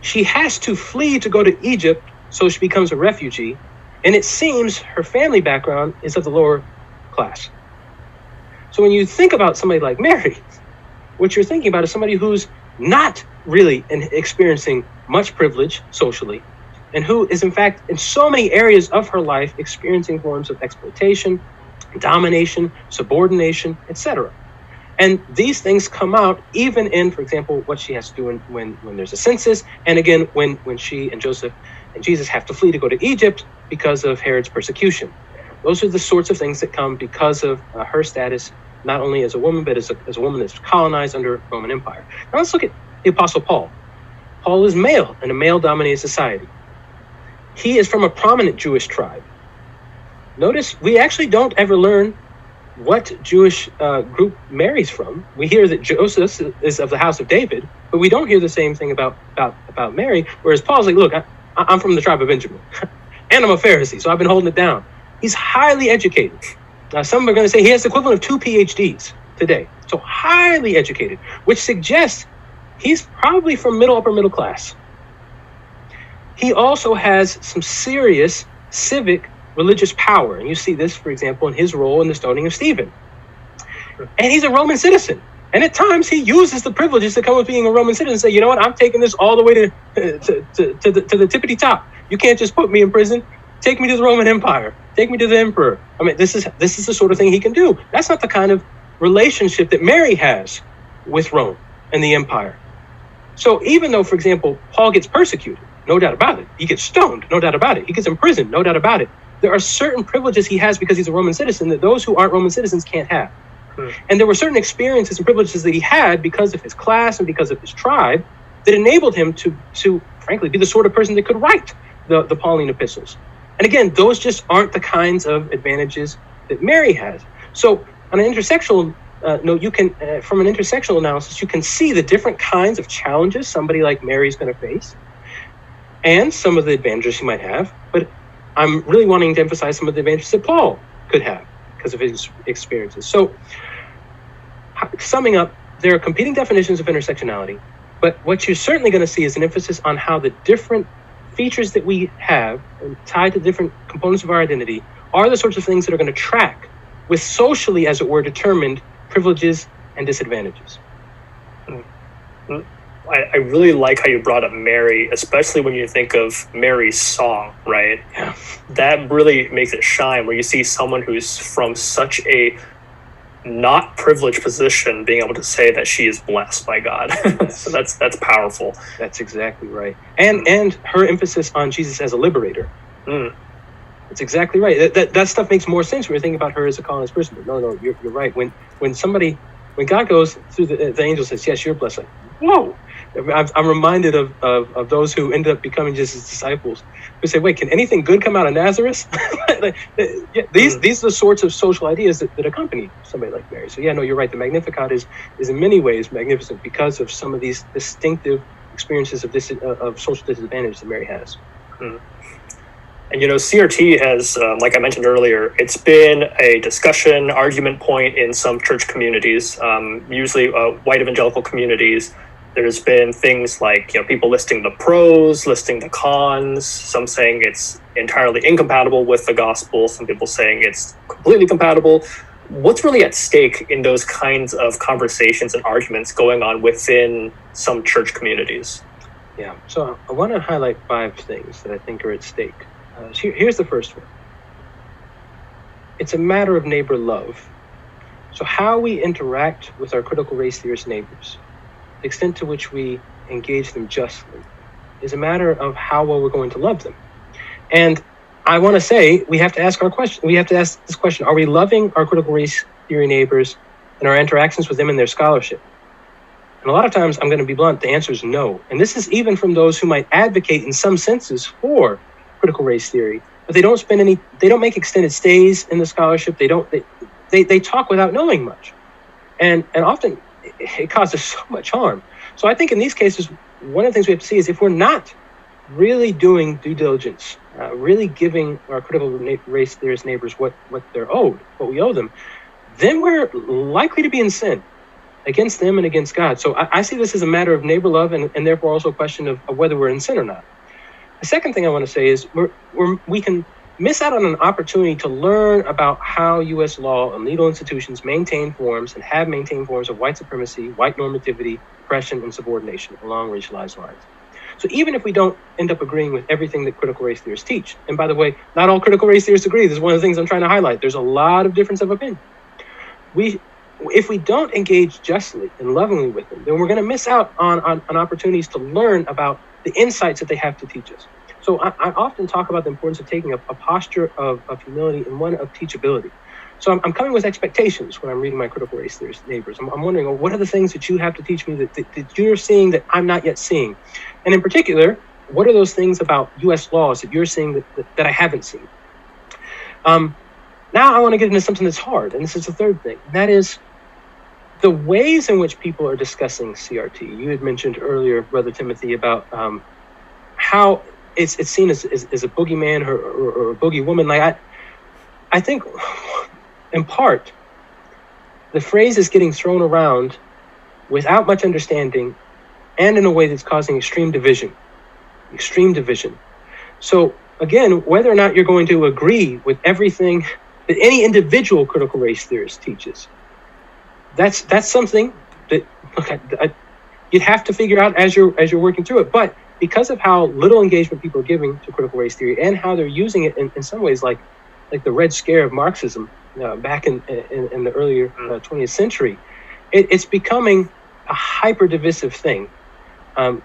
She has to flee to go to Egypt, so she becomes a refugee. And it seems her family background is of the lower class. So when you think about somebody like Mary, what you're thinking about is somebody who's not really experiencing much privilege socially, and who is in fact in so many areas of her life experiencing forms of exploitation, domination, subordination, etc. And these things come out even in, for example, what she has to do when there's a census, and again when she and Joseph and Jesus have to flee to go to Egypt because of Herod's persecution. Those are the sorts of things that come because of her status, not only as a woman, but as a woman that's colonized under Roman Empire. Now let's look at the Apostle Paul. Paul is male in a male-dominated society. He is from a prominent Jewish tribe. Notice we actually don't ever learn what Jewish group Mary's from. We hear that Joseph is of the house of David, but we don't hear the same thing about Mary, whereas Paul's like, look, I'm from the tribe of Benjamin, and I'm a Pharisee, so I've been holding it down. He's highly educated. Some are going to say he has the equivalent of 2 PhDs today. So highly educated, which suggests he's probably from upper middle class. He also has some serious civic religious power. And you see this, for example, in his role in the stoning of Stephen. And he's a Roman citizen. And at times he uses the privileges that come with being a Roman citizen and say, you know what, I'm taking this all the way to the tippity top. You can't just put me in prison. Take me to the Roman Empire. Take me to the emperor. I mean, this is the sort of thing he can do. That's not the kind of relationship that Mary has with Rome and the empire. So even though, for example, Paul gets persecuted, no doubt about it. He gets stoned, no doubt about it. He gets imprisoned, no doubt about it. There are certain privileges he has because he's a Roman citizen that those who aren't Roman citizens can't have. And there were certain experiences and privileges that he had because of his class and because of his tribe that enabled him to frankly, be the sort of person that could write the Pauline epistles. And again, those just aren't the kinds of advantages that Mary has. So on an intersectional note, you can, from an intersectional analysis, you can see the different kinds of challenges somebody like Mary is going to face and some of the advantages she might have. But I'm really wanting to emphasize some of the advantages that Paul could have because of his experiences. So summing up, there are competing definitions of intersectionality, but what you're certainly going to see is an emphasis on how the different features that we have and tied to different components of our identity are the sorts of things that are going to track with socially, as it were, determined privileges and disadvantages. I really like how you brought up Mary, especially when you think of Mary's song, right? Yeah. That really makes it shine, where you see someone who's from such a not privileged position being able to say that she is blessed by God. So that's powerful. That's exactly right. And her emphasis on Jesus as a liberator. That's exactly right. That stuff makes more sense when you're thinking about her as a colonized person. But no, you're right. When God goes through the angel says, yes, you're blessed. Like, whoa. I'm reminded of those who ended up becoming Jesus' disciples who say, wait, can anything good come out of Nazareth? These are the sorts of social ideas that accompany somebody like Mary. So yeah, no, you're right. The Magnificat is in many ways magnificent because of some of these distinctive experiences of social disadvantage that Mary has. And CRT has, like I mentioned earlier, it's been a discussion, argument point in some church communities, usually white evangelical communities. There's been things like, people listing the pros, listing the cons, some saying it's entirely incompatible with the gospel, some people saying it's completely compatible. What's really at stake in those kinds of conversations and arguments going on within some church communities? Yeah, so I want to highlight 5 things that I think are at stake. Here's the first one. It's a matter of neighbor love. So how we interact with our critical race theorist neighbors, the extent to which we engage them justly, is a matter of how well we're going to love them. And I want to say we have to ask this question: are we loving our critical race theory neighbors in our interactions with them and their scholarship? And a lot of times, I'm going to be blunt, the answer is no. And this is even from those who might advocate in some senses for critical race theory, but they don't make extended stays in the scholarship. They talk without knowing much. And often it causes so much harm. So I think in these cases, one of the things we have to see is if we're not really doing due diligence, really giving our critical race theorist neighbors what they're owed, what we owe them, then we're likely to be in sin against them and against God. So I see this as a matter of neighbor love and therefore also a question of whether we're in sin or not. The second thing I want to say is we can miss out on an opportunity to learn about how U.S. law and legal institutions maintain forms and have maintained forms of white supremacy, white normativity, oppression, and subordination along racialized lines. So even if we don't end up agreeing with everything that critical race theorists teach, and by the way, not all critical race theorists agree. This is one of the things I'm trying to highlight. There's a lot of difference of opinion. If we don't engage justly and lovingly with them, then we're going to miss out on opportunities to learn about the insights that they have to teach us. So I often talk about the importance of taking a posture of humility and one of teachability. So I'm coming with expectations when I'm reading my critical race theorist neighbors. I'm wondering, well, what are the things that you have to teach me that you're seeing that I'm not yet seeing? And in particular, what are those things about U.S. laws that you're seeing that I haven't seen? Now I want to get into something that's hard, and this is the third thing. And that is the ways in which people are discussing CRT. You had mentioned earlier, Brother Timothy, about how it's seen as a boogeyman or a boogie woman. Like I think, in part, the phrase is getting thrown around without much understanding and in a way that's causing extreme division. So again, whether or not you're going to agree with everything that any individual critical race theorist teaches, that's something that you'd have to figure out as you're working through it. But because of how little engagement people are giving to critical race theory and how they're using it in some ways like the Red Scare of Marxism back in the earlier 20th century, it's becoming a hyper divisive thing, and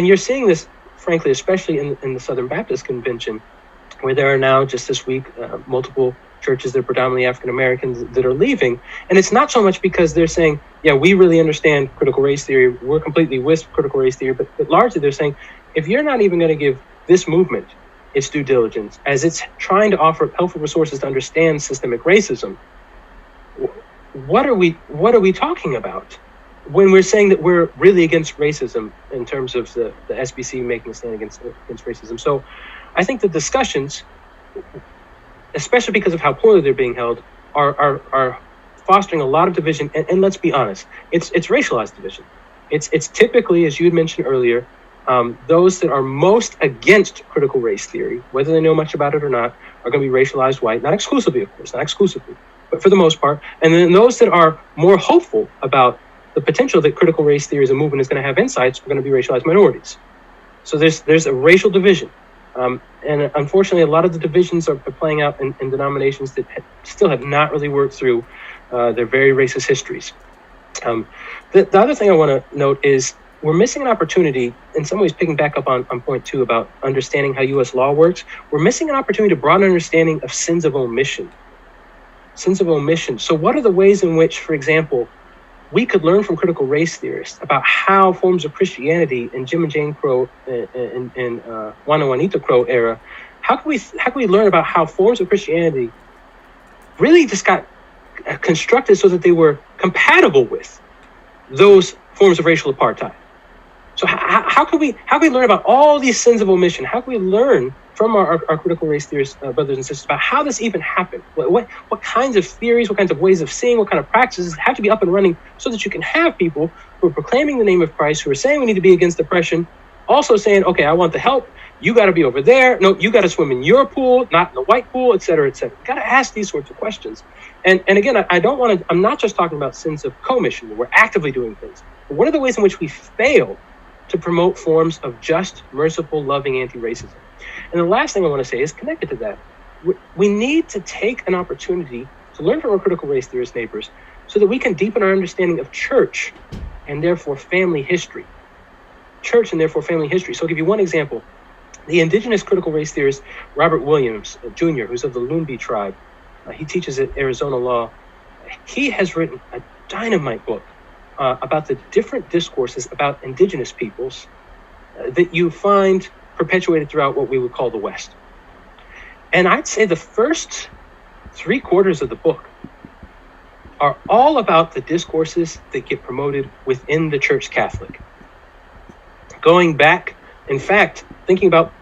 you're seeing this, frankly, especially in the Southern Baptist Convention, where there are now just this week multiple churches that are predominantly African Americans that are leaving, and it's not so much because they're saying, yeah, we really understand critical race theory, we're completely with critical race theory, but largely they're saying, if you're not even going to give this movement its due diligence as it's trying to offer helpful resources to understand systemic racism, what are we talking about when we're saying that we're really against racism in terms of the SBC making a stand against racism? So I think the discussions, especially because of how poorly they're being held, are fostering a lot of division. And let's be honest, it's racialized division. It's typically, as you had mentioned earlier, those that are most against critical race theory, whether they know much about it or not, are going to be racialized white, not exclusively, of course, but for the most part. And then those that are more hopeful about the potential that critical race theory as a movement is going to have insights are going to be racialized minorities. So there's a racial division. And unfortunately, a lot of the divisions are playing out in denominations that still have not really worked through their very racist histories. The other thing I want to note is we're missing an opportunity, in some ways picking back up on point 2 about understanding how U.S. law works. We're missing an opportunity to broaden understanding of sins of omission. So what are the ways in which, for example, we could learn from critical race theorists about how forms of Christianity in Jim and Jane Crow and Juan and Juanita Crow era, how can we learn about how forms of Christianity really just got constructed so that they were compatible with those forms of racial apartheid? So how can we learn about all these sins of omission? How can we learn from our critical race theorists, brothers and sisters, about how this even happened? What kinds of theories, what kinds of ways of seeing, what kind of practices have to be up and running so that you can have people who are proclaiming the name of Christ, who are saying we need to be against oppression, also saying, okay, I want the help. You got to be over there. No, you got to swim in your pool, not in the white pool, et cetera, et cetera. You got to ask these sorts of questions. And again, I'm not just talking about sins of commission, where we're actively doing things. But what are the ways in which we fail to promote forms of just, merciful, loving anti-racism? And the last thing I want to say is connected to that. We need to take an opportunity to learn from our critical race theorist neighbors so that we can deepen our understanding of church and therefore family history. So I'll give you one example. The indigenous critical race theorist, Robert Williams, Jr., who's of the Lumbee tribe, he teaches at Arizona Law. He has written a dynamite book about the different discourses about indigenous peoples that you find perpetuated throughout what we would call the West. And I'd say the first 3/4 of the book are all about the discourses that get promoted within the Church Catholic. Going back, in fact, thinking about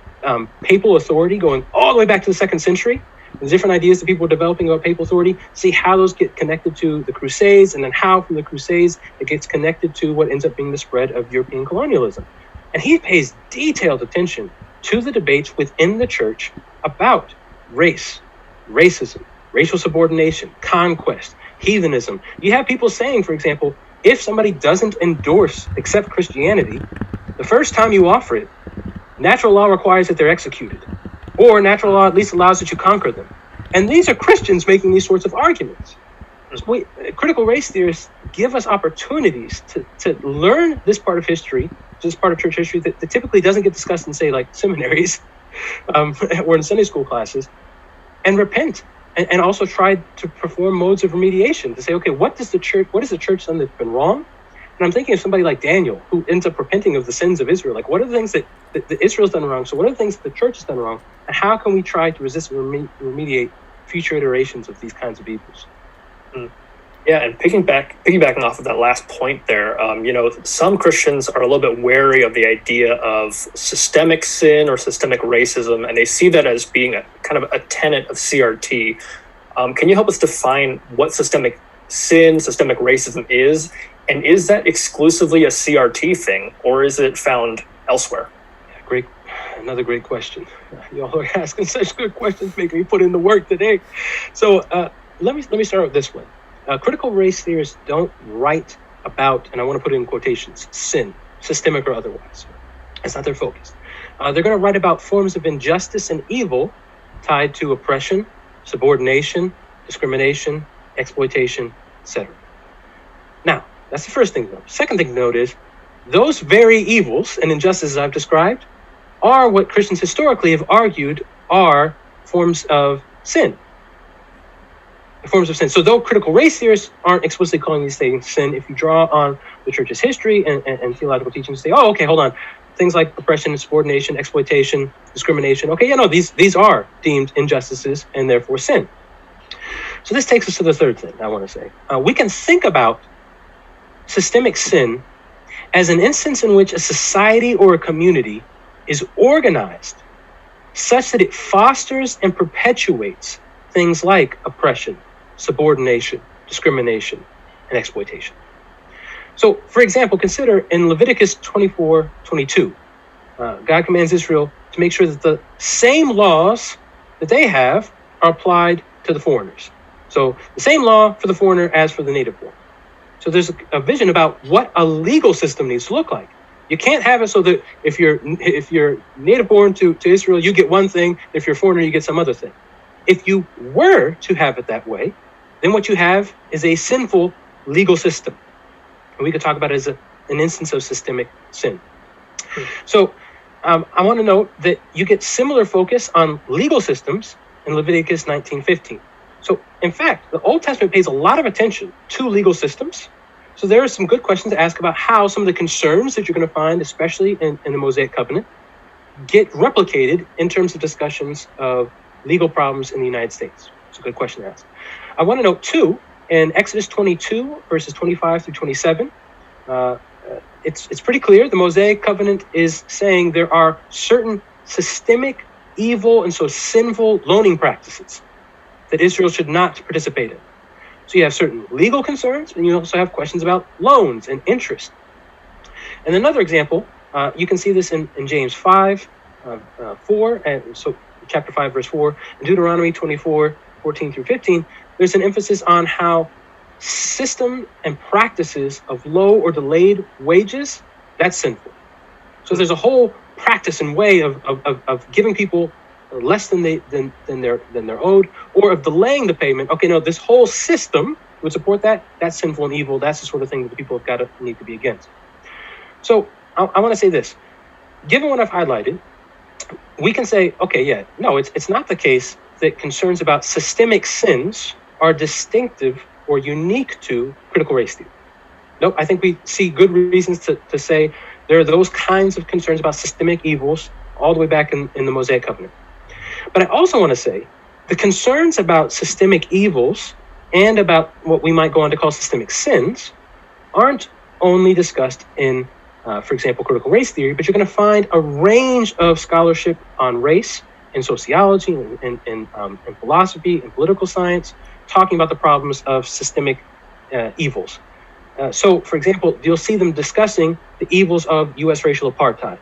papal authority, going all the way back to the 2nd century, the different ideas that people were developing about papal authority, see how those get connected to the Crusades, and then how from the Crusades it gets connected to what ends up being the spread of European colonialism. And he pays detailed attention to the debates within the church about race, racism, racial subordination, conquest, heathenism. You have people saying, for example, if somebody doesn't accept Christianity, the first time you offer it, natural law requires that they're executed, or natural law at least allows that you conquer them. And these are Christians making these sorts of arguments. So critical race theorists give us opportunities to learn this part of history, this part of church history that typically doesn't get discussed in, say, like seminaries or in Sunday school classes, and repent. And also try to perform modes of remediation to say, okay, what has the church done that's been wrong? And I'm thinking of somebody like Daniel, who ends up repenting of the sins of Israel. Like, what are the things that Israel's done wrong? So what are the things that the church has done wrong? And how can we try to resist and remediate future iterations of these kinds of evils? Yeah, and piggybacking off of that last point there, some Christians are a little bit wary of the idea of systemic sin or systemic racism, and they see that as being a kind of a tenet of CRT. Can you help us define what systemic sin, systemic racism is, and is that exclusively a CRT thing, or is it found elsewhere? Another great question. Y'all are asking such good questions, making me put in the work today. So let me start with this one. Critical race theorists don't write about, and I want to put it in quotations, sin, systemic or otherwise. That's not their focus. They're going to write about forms of injustice and evil tied to oppression, subordination, discrimination, exploitation, etc. Now, that's the first thing to note. Second thing to note is those very evils and injustices I've described are what Christians historically have argued are forms of sin. Forms of sin. So though critical race theorists aren't explicitly calling these things sin, if you draw on the church's history and theological teachings, say, oh, okay, hold on. Things like oppression, subordination, exploitation, discrimination. Okay, these are deemed injustices and therefore sin. So this takes us to the third thing I want to say. We can think about systemic sin as an instance in which a society or a community is organized such that it fosters and perpetuates things like oppression, subordination, discrimination, and exploitation. So, for example, consider in Leviticus 24:22, God commands Israel to make sure that the same laws that they have are applied to the foreigners. So the same law for the foreigner as for the native born. So there's a vision about what a legal system needs to look like. You can't have it so that if you're native born to Israel, you get one thing. If you're a foreigner, you get some other thing. If you were to have it that way, then what you have is a sinful legal system. And we could talk about it as an instance of systemic sin. So I want to note that you get similar focus on legal systems in Leviticus 19:15. So in fact, the Old Testament pays a lot of attention to legal systems. So there are some good questions to ask about how some of the concerns that you're going to find, especially in the Mosaic Covenant, get replicated in terms of discussions of legal problems in the United States. It's a good question to ask. I want to note, too, in Exodus 22, verses 25 through 27, it's pretty clear. The Mosaic Covenant is saying there are certain systemic, evil, and so sinful loaning practices that Israel should not participate in. So you have certain legal concerns, and you also have questions about loans and interest. And another example, you can see this in James 5, 4, and so chapter 5, verse 4, and Deuteronomy 24, 14 through 15, there's an emphasis on how system and practices of low or delayed wages, that's sinful. So there's a whole practice and way of giving people less than they're owed, or of delaying the payment. Okay, no, this whole system would support that. That's sinful and evil. That's the sort of thing that the people have need to be against. So I want to say this. Given what I've highlighted, we can say, okay, yeah, no, it's not the case that concerns about systemic sins are distinctive or unique to critical race theory. Nope, I think we see good reasons to say there are those kinds of concerns about systemic evils all the way back in the Mosaic Covenant. But I also want to say the concerns about systemic evils and about what we might go on to call systemic sins aren't only discussed in, for example, critical race theory, but you're going to find a range of scholarship on race in sociology and philosophy and political science talking about the problems of systemic evils. So, for example, you'll see them discussing the evils of U.S. racial apartheid,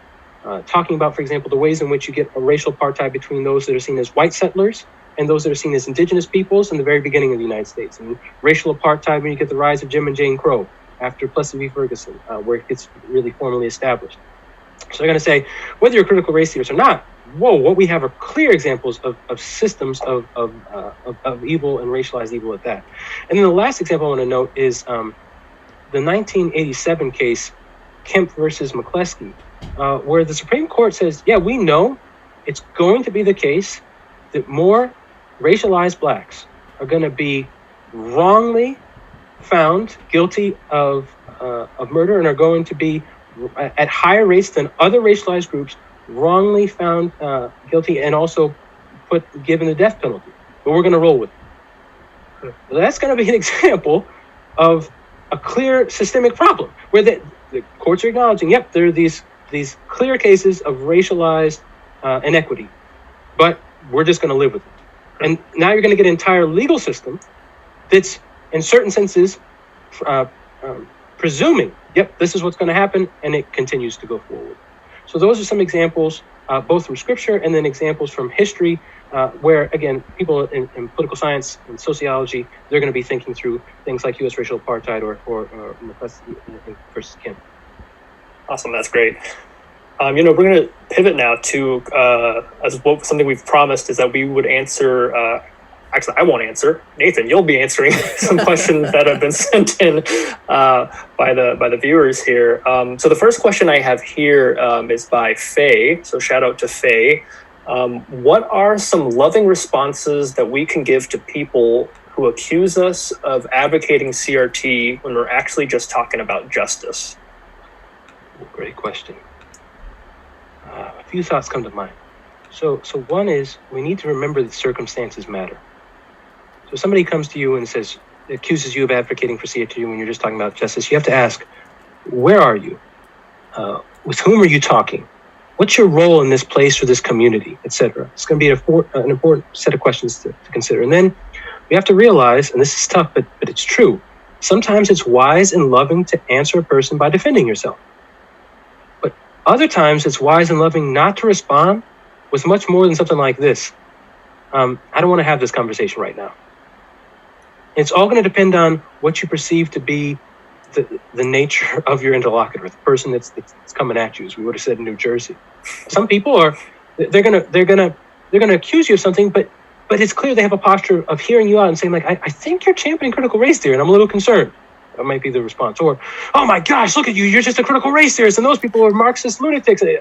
talking about, for example, the ways in which you get a racial apartheid between those that are seen as white settlers and those that are seen as indigenous peoples in the very beginning of the United States, and racial apartheid when you get the rise of Jim and Jane Crow after Plessy v. Ferguson, where it gets really formally established. So they're going to say, whether you're a critical race theorist or not, what we have are clear examples of systems of evil and racialized evil at that. And then the last example I want to note is the 1987 case, Kemp versus McCleskey, where the Supreme Court says, yeah, we know it's going to be the case that more racialized blacks are going to be wrongly found guilty of murder and are going to be at higher rates than other racialized groups wrongly found guilty and also given the death penalty. But we're going to roll with it. So that's going to be an example of a clear systemic problem where the courts are acknowledging, yep, there are these clear cases of racialized inequity, but we're just going to live with it. And now you're going to get an entire legal system that's, in certain senses, presuming, yep, this is what's going to happen, and it continues to go forward. So those are some examples, both from scripture and then examples from history, where, again, people in political science and sociology, they're going to be thinking through things like U.S. racial apartheid or versus Kemp. Awesome, that's great. We're going to pivot now to something we've promised is that we would answer. Actually, I won't answer. Nathan, you'll be answering some questions that have been sent in by the viewers here. So the first question I have here is by Faye. So shout out to Faye. What are some loving responses that we can give to people who accuse us of advocating CRT when we're actually just talking about justice? Great question. A few thoughts come to mind. So one is we need to remember that circumstances matter. So somebody comes to you and accuses you of advocating for CRT when you're just talking about justice. You have to ask, where are you? With whom are you talking? What's your role in this place or this community, etc.? It's going to be an important set of questions to consider. And then we have to realize, and this is tough, but it's true, sometimes it's wise and loving to answer a person by defending yourself. But other times it's wise and loving not to respond with much more than something like this. I don't want to have this conversation right now. It's all going to depend on what you perceive to be the nature of your interlocutor, the person that's coming at you, as we would have said in New Jersey. Some people they're gonna accuse you of something, but it's clear they have a posture of hearing you out and saying, like, I think you're championing critical race theory, and I'm a little concerned. That might be the response. Or, oh my gosh, look at you, you're just a critical race theorist, and those people are Marxist lunatics. Okay,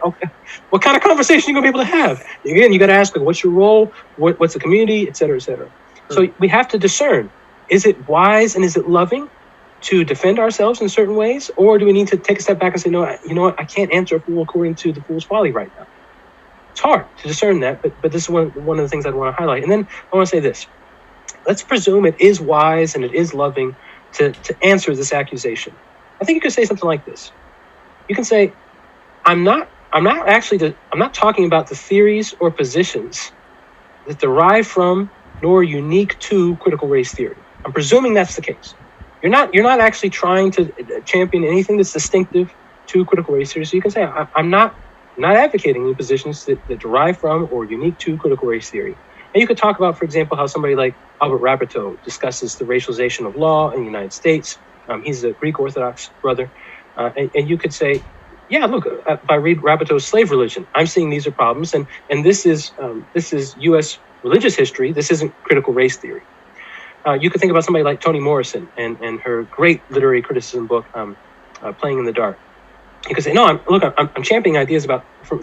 what kind of conversation are you gonna be able to have? Again, you got to ask, like, what's your role? What's the community, et cetera, et cetera. So we have to discern: is it wise and is it loving to defend ourselves in certain ways, or do we need to take a step back and say, no, you know what, I can't answer a fool according to the fool's folly right now? It's hard to discern that, but this is one of the things I'd want to highlight. And then I want to say this: let's presume it is wise and it is loving to answer this accusation. I think you could say something like this. You can say, I'm not talking about the theories or positions that derive from nor unique to critical race theory. I'm presuming that's the case. You're not actually trying to champion anything that's distinctive to critical race theory. So you can say, I'm not advocating any positions that derive from or unique to critical race theory. And you could talk about, for example, how somebody like Albert Rabbitoe discusses the racialization of law in the United States. He's a Greek Orthodox brother. And you could say, yeah, look, if I read Rabbitoe's Slave Religion, I'm seeing these are problems. And this is U.S. religious history. This isn't critical race theory. You could think about somebody like Toni Morrison and her great literary criticism book, Playing in the Dark. You could say, no, I'm championing ideas from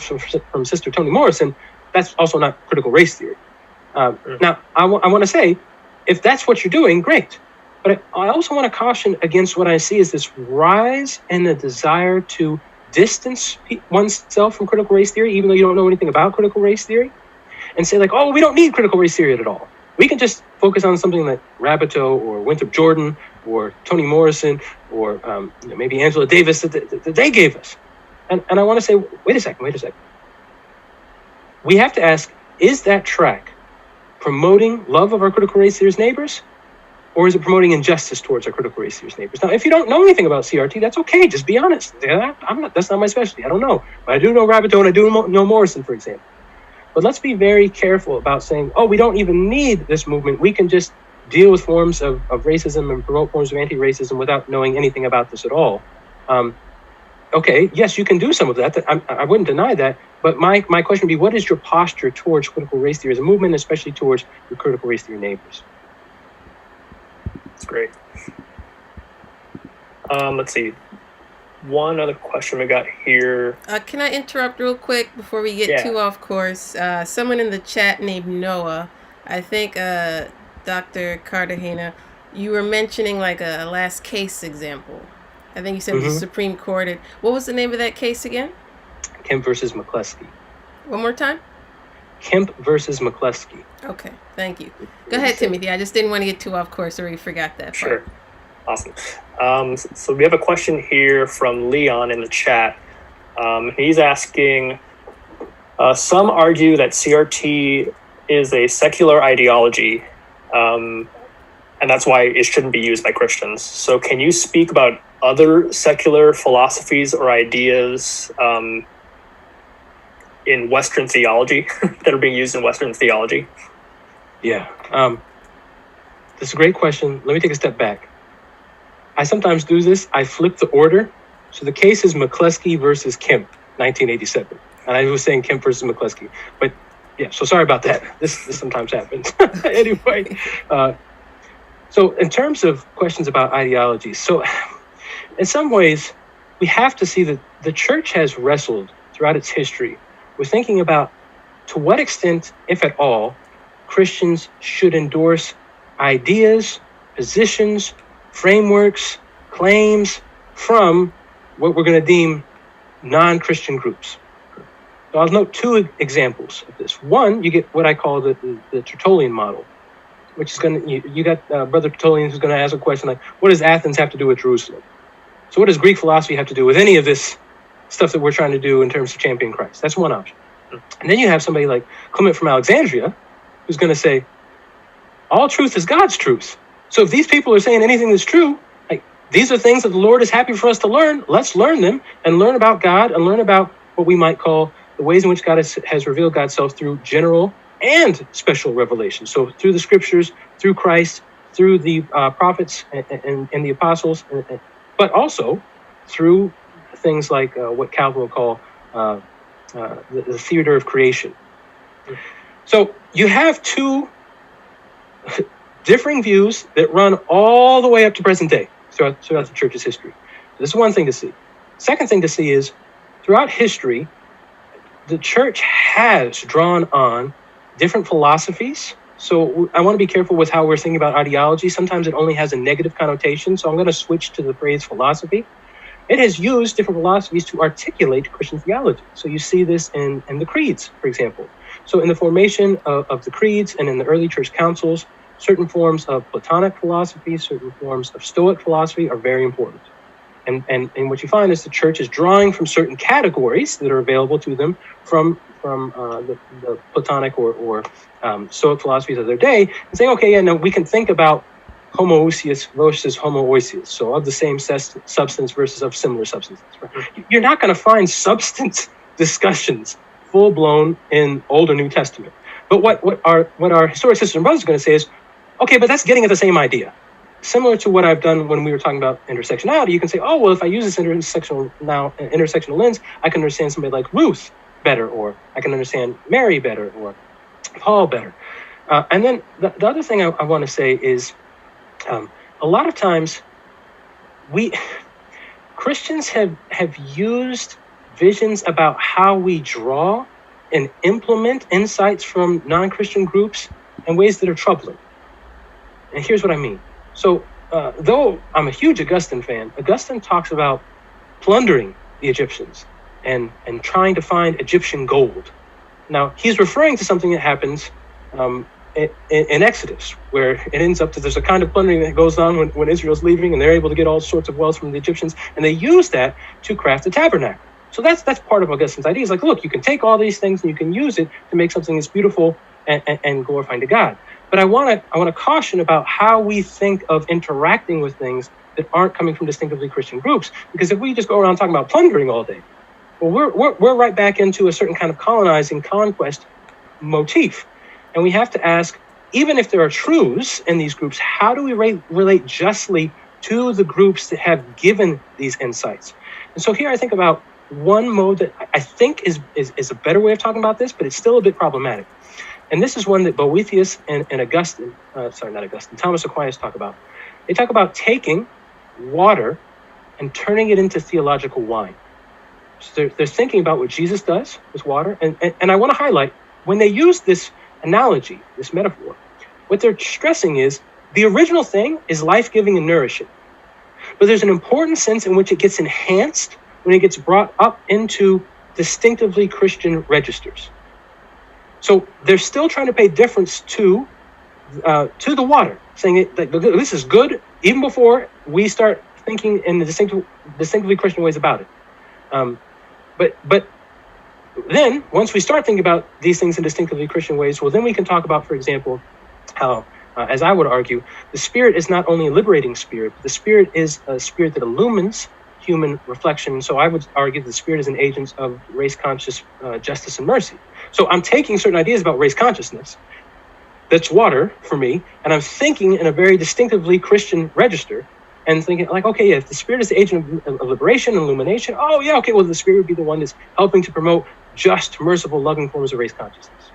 Sister Toni Morrison. That's also not critical race theory. Now, I want to say, if that's what you're doing, great. But I also want to caution against what I see as this rise in the desire to distance oneself from critical race theory, even though you don't know anything about critical race theory, and say like, oh, we don't need critical race theory at all. We can just focus on something like Rabbitoh or Winthrop Jordan or Toni Morrison or maybe Angela Davis that they gave us. And I want to say, wait a second. We have to ask, is that track promoting love of our critical race theorist neighbors? Or is it promoting injustice towards our critical race theorist neighbors? Now, if you don't know anything about CRT, that's okay. Just be honest. That's not my specialty. I don't know. But I do know Rabbitoh and I do know Morrison, for example. But let's be very careful about saying, oh, we don't even need this movement. We can just deal with forms of racism and promote forms of anti-racism without knowing anything about this at all. Okay, yes, you can do some of that. I wouldn't deny that. But my question would be, what is your posture towards critical race theory as a movement, especially towards your critical race theory neighbors? That's great. Let's see. One other question we got here. Can I interrupt real quick before we get too off course? Someone in the chat named Noah, I think Dr. Cartagena, you were mentioning like a last case example. I think you said the Supreme Court. What was the name of that case again? Kemp versus McCleskey. One more time? Kemp versus McCleskey. Okay, thank you. Go ahead, Timothy. I just didn't want to get too off course or you forgot that part. Sure. Awesome. So we have a question here from Leon in the chat. He's asking, some argue that CRT is a secular ideology, and that's why it shouldn't be used by Christians. So can you speak about other secular philosophies or ideas in Western theology that are being used in Western theology? Yeah. That's a great question. Let me take a step back. I sometimes do this. I flip the order. So the case is McCleskey versus Kemp, 1987. And I was saying Kemp versus McCleskey. But yeah, so sorry about that. This sometimes happens. Anyway, so in terms of questions about ideology, so in some ways, we have to see that the church has wrestled throughout its history with thinking about to what extent, if at all, Christians should endorse ideas, positions, frameworks, claims from what we're going to deem non-Christian groups. So I'll note two examples of this. One, you get what I call the Tertullian model, which is going to, you got Brother Tertullian who's going to ask a question like, what does Athens have to do with Jerusalem? So what does Greek philosophy have to do with any of this stuff that we're trying to do in terms of championing Christ? That's one option. And then you have somebody like Clement from Alexandria who's going to say, all truth is God's truth. So if these people are saying anything that's true, like these are things that the Lord is happy for us to learn, let's learn them and learn about God and learn about what we might call the ways in which God has revealed God's self through general and special revelation. So through the scriptures, through Christ, through the prophets and the apostles, but also through things like what Calvin will call the theater of creation. So you have two differing views that run all the way up to present day throughout the church's history. This is one thing to see. Second thing to see is throughout history, the church has drawn on different philosophies. So I want to be careful with how we're thinking about ideology. Sometimes it only has a negative connotation. So I'm going to switch to the phrase philosophy. It has used different philosophies to articulate Christian theology. So you see this in the creeds, for example. So in the formation of the creeds and in the early church councils, certain forms of Platonic philosophy, certain forms of Stoic philosophy are very important. And what you find is the church is drawing from certain categories that are available to them from the Platonic or Stoic philosophies of their day and saying, okay, yeah, no, we can think about homoousios versus homoousios, so of the same substance versus of similar substances. Right? You're not going to find substance discussions full-blown in Old or New Testament. But what our historic sisters and brothers are going to say is, okay, but that's getting at the same idea. Similar to what I've done when we were talking about intersectionality, you can say, oh, well, if I use this intersectional lens, I can understand somebody like Ruth better, or I can understand Mary better, or Paul better. And then the other thing I want to say is, a lot of times Christians have used visions about how we draw and implement insights from non-Christian groups in ways that are troubling. And here's what I mean. So though I'm a huge Augustine fan, Augustine talks about plundering the Egyptians and trying to find Egyptian gold. Now, he's referring to something that happens in Exodus, where it ends up that there's a kind of plundering that goes on when Israel's leaving, and they're able to get all sorts of wealth from the Egyptians, and they use that to craft the tabernacle. So that's part of Augustine's idea. He's like, look, you can take all these things and you can use it to make something that's beautiful and glorifying to God. But I want to caution about how we think of interacting with things that aren't coming from distinctively Christian groups, because if we just go around talking about plundering all day, well, we're right back into a certain kind of colonizing conquest motif. And we have to ask, even if there are truths in these groups, how do we relate justly to the groups that have given these insights? And so here I think about one mode that I think is a better way of talking about this, but it's still a bit problematic. And this is one that Boethius and Thomas Aquinas talk about. They talk about taking water and turning it into theological wine. So they're thinking about what Jesus does with water. And I want to highlight, when they use this analogy, this metaphor, what they're stressing is the original thing is life-giving and nourishing. But there's an important sense in which it gets enhanced when it gets brought up into distinctively Christian registers. So they're still trying to pay deference to the water, saying that this is good even before we start thinking in the distinctively Christian ways about it. But then once we start thinking about these things in distinctively Christian ways, well, then we can talk about, for example, how, as I would argue, the Spirit is not only a liberating spirit, but the Spirit is a spirit that illumines human reflection. So I would argue the Spirit is an agent of race-conscious justice and mercy. So I'm taking certain ideas about race consciousness, that's water for me, and I'm thinking in a very distinctively Christian register, and thinking like, okay, if the Spirit is the agent of liberation and illumination, oh yeah, okay, well, the Spirit would be the one that's helping to promote just, merciful, loving forms of race consciousness.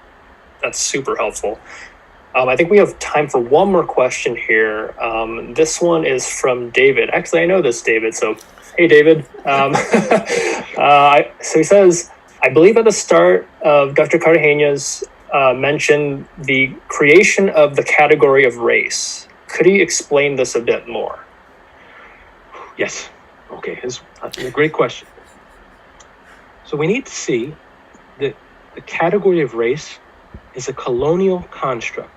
That's super helpful. I think we have time for one more question here. This one is from David. Actually, I know this David, so hey, David. So he says, I believe at the start of Dr. Cartagena's mentioned the creation of the category of race. Could he explain this a bit more? Yes. Okay, that's a great question. So we need to see that the category of race is a colonial construct.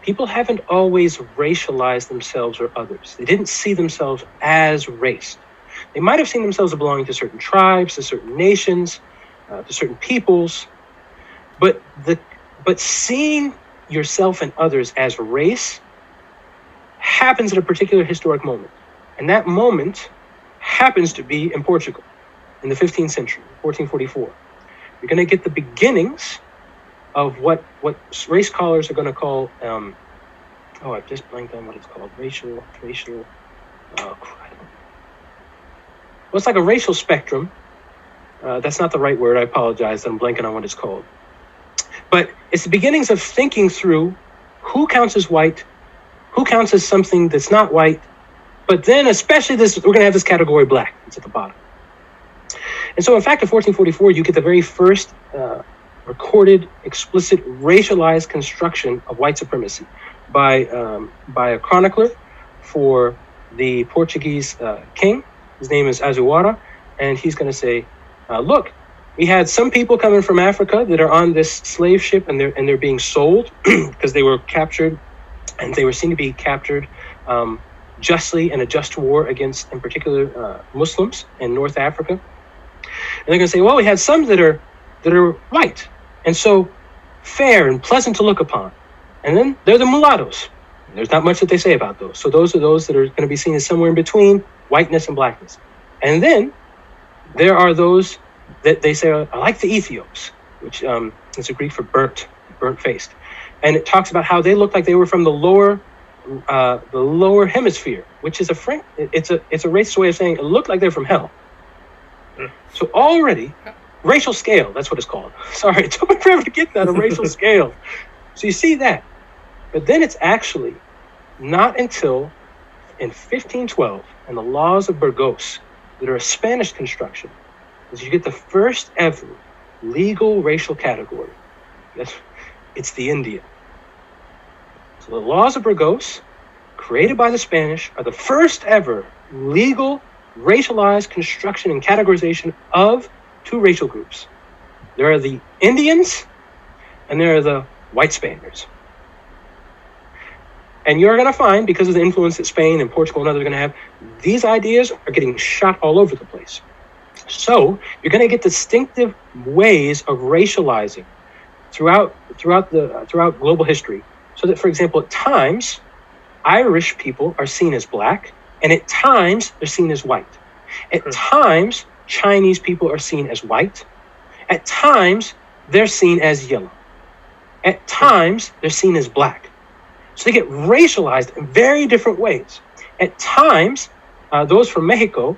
People haven't always racialized themselves or others. They didn't see themselves as race. They might have seen themselves as belonging to certain tribes, to certain nations, to certain peoples, but seeing yourself and others as race happens at a particular historic moment. And that moment happens to be in Portugal in the 15th century, 1444. You're going to get the beginnings of what race scholars are going to call, I've just blanked on what it's called, racial, well, it's like a racial spectrum. That's not the right word, I apologize, I'm blanking on what it's called. But it's the beginnings of thinking through who counts as white, who counts as something that's not white, but then especially this, we're going to have this category black, it's at the bottom. And so in fact, in 1444, you get the very first recorded, explicit, racialized construction of white supremacy by a chronicler for the Portuguese king. His name is Azuara, and he's going to say, look, we had some people coming from Africa that are on this slave ship, and they're being sold because they were captured, and they were seen to be captured justly in a just war against, in particular, Muslims in North Africa. And they're going to say, well, we had some that are white, and so fair and pleasant to look upon. And then there are the mulattoes. There's not much that they say about those. So those are those that are going to be seen as somewhere in between whiteness and blackness. And then there are those that they say, I like the Ethiops, which is a Greek for burnt-faced. And it talks about how they look like they were from the lower hemisphere, which is a racist way of saying it looked like they're from hell. So already, racial scale, that's what it's called. Sorry, it took me forever to get that, a racial scale. So you see that. But then it's actually not until in 1512 and the laws of Burgos that are a Spanish construction is you get the first ever legal racial category. It's the Indian. So the laws of Burgos created by the Spanish, are the first ever legal racialized construction and categorization of two racial groups. There are the Indians and there are the white Spaniards. And you're going to find, because of the influence that Spain and Portugal and others are going to have, these ideas are getting shot all over the place. So you're going to get distinctive ways of racializing throughout global history. So that, for example, at times, Irish people are seen as black, and at times they're seen as white. At times, Chinese people are seen as white. At times, they're seen as yellow. At times, they're seen as black. So they get racialized in very different ways. At times, those from Mexico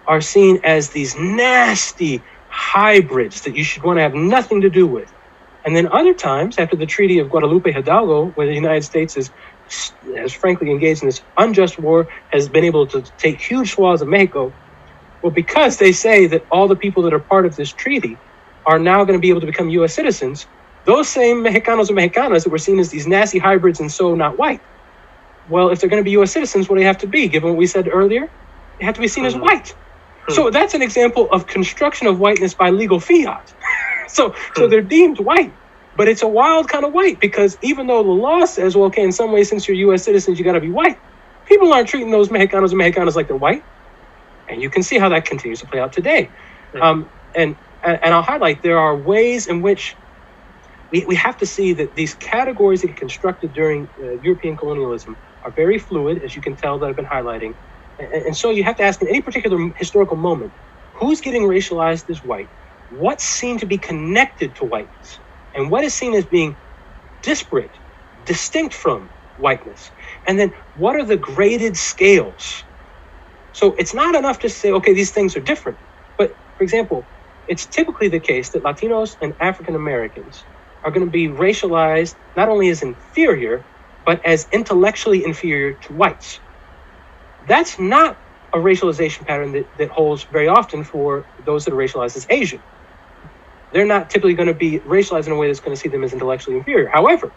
are seen as these nasty hybrids that you should want to have nothing to do with. And then other times, after the Treaty of Guadalupe Hidalgo, where the United States has frankly engaged in this unjust war, has been able to take huge swaths of Mexico, well, because they say that all the people that are part of this treaty are now going to be able to become U.S. citizens, those same Mexicanos and Mexicanas that were seen as these nasty hybrids and so not white, well, if they're going to be U.S. citizens, what do they have to be? Given what we said earlier, they have to be seen as white. So that's an example of construction of whiteness by legal fiat. So they're deemed white, but it's a wild kind of white, because even though the law says, well, okay, in some ways, since you're U.S. citizens, you got to be white, people aren't treating those Mexicanos and Mexicanas like they're white. And you can see how that continues to play out today. And I'll highlight, there are ways in which we have to see that these categories that get constructed during European colonialism are very fluid, as you can tell that I've been highlighting. And so you have to ask, in any particular historical moment, who's getting racialized as white? What's seen to be connected to whiteness? And what is seen as being disparate, distinct from whiteness? And then what are the graded scales? So it's not enough to say, okay, these things are different. But, for example, it's typically the case that Latinos and African Americans are going to be racialized not only as inferior, but as intellectually inferior to whites. That's not a racialization pattern that holds very often for those that are racialized as Asian. They're not typically going to be racialized in a way that's going to see them as intellectually inferior. However,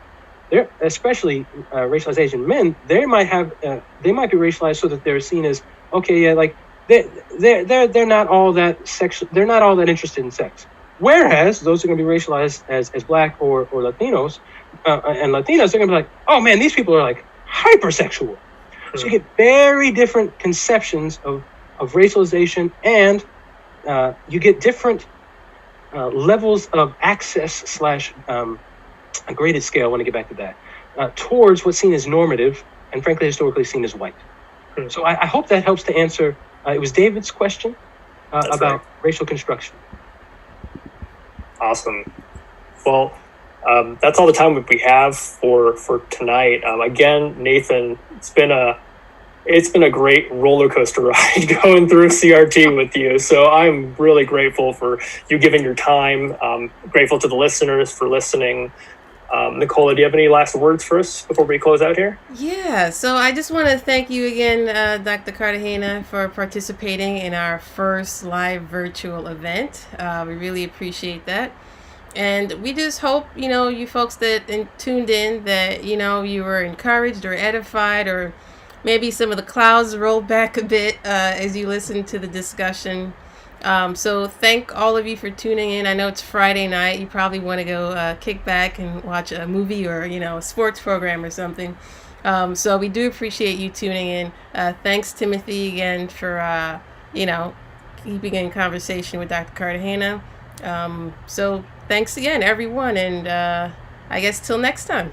they're, especially racialized Asian men, they might be racialized so that they're seen as, okay, yeah, like they're not all that sexual, they're not all that interested in sex. Whereas those are going to be racialized as black or Latinos and Latinas, they're going to be like, oh man, these people are like hypersexual. So you get very different conceptions of racialization, and you get different levels of access / a graded scale, I want to get back to that, towards what's seen as normative and frankly historically seen as white. So I hope that helps to answer, it was David's question about racial construction. Awesome. Well, that's all the time we have for tonight. Again, Nathan, it's been a great roller coaster ride going through CRT with you. So I'm really grateful for you giving your time. Grateful to the listeners for listening. Nicola, do you have any last words for us before we close out here? Yeah, so I just want to thank you again, Dr. Cartagena, for participating in our first live virtual event. We really appreciate that. And we just hope, you folks that tuned in, that, you were encouraged or edified, or maybe some of the clouds rolled back a bit as you listened to the discussion. So thank all of you for tuning in. I know it's Friday night. You probably want to go kick back and watch a movie or, a sports program or something. So we do appreciate you tuning in. Thanks, Timothy, again for, keeping in conversation with Dr. Cartagena. So thanks again, everyone. And I guess till next time.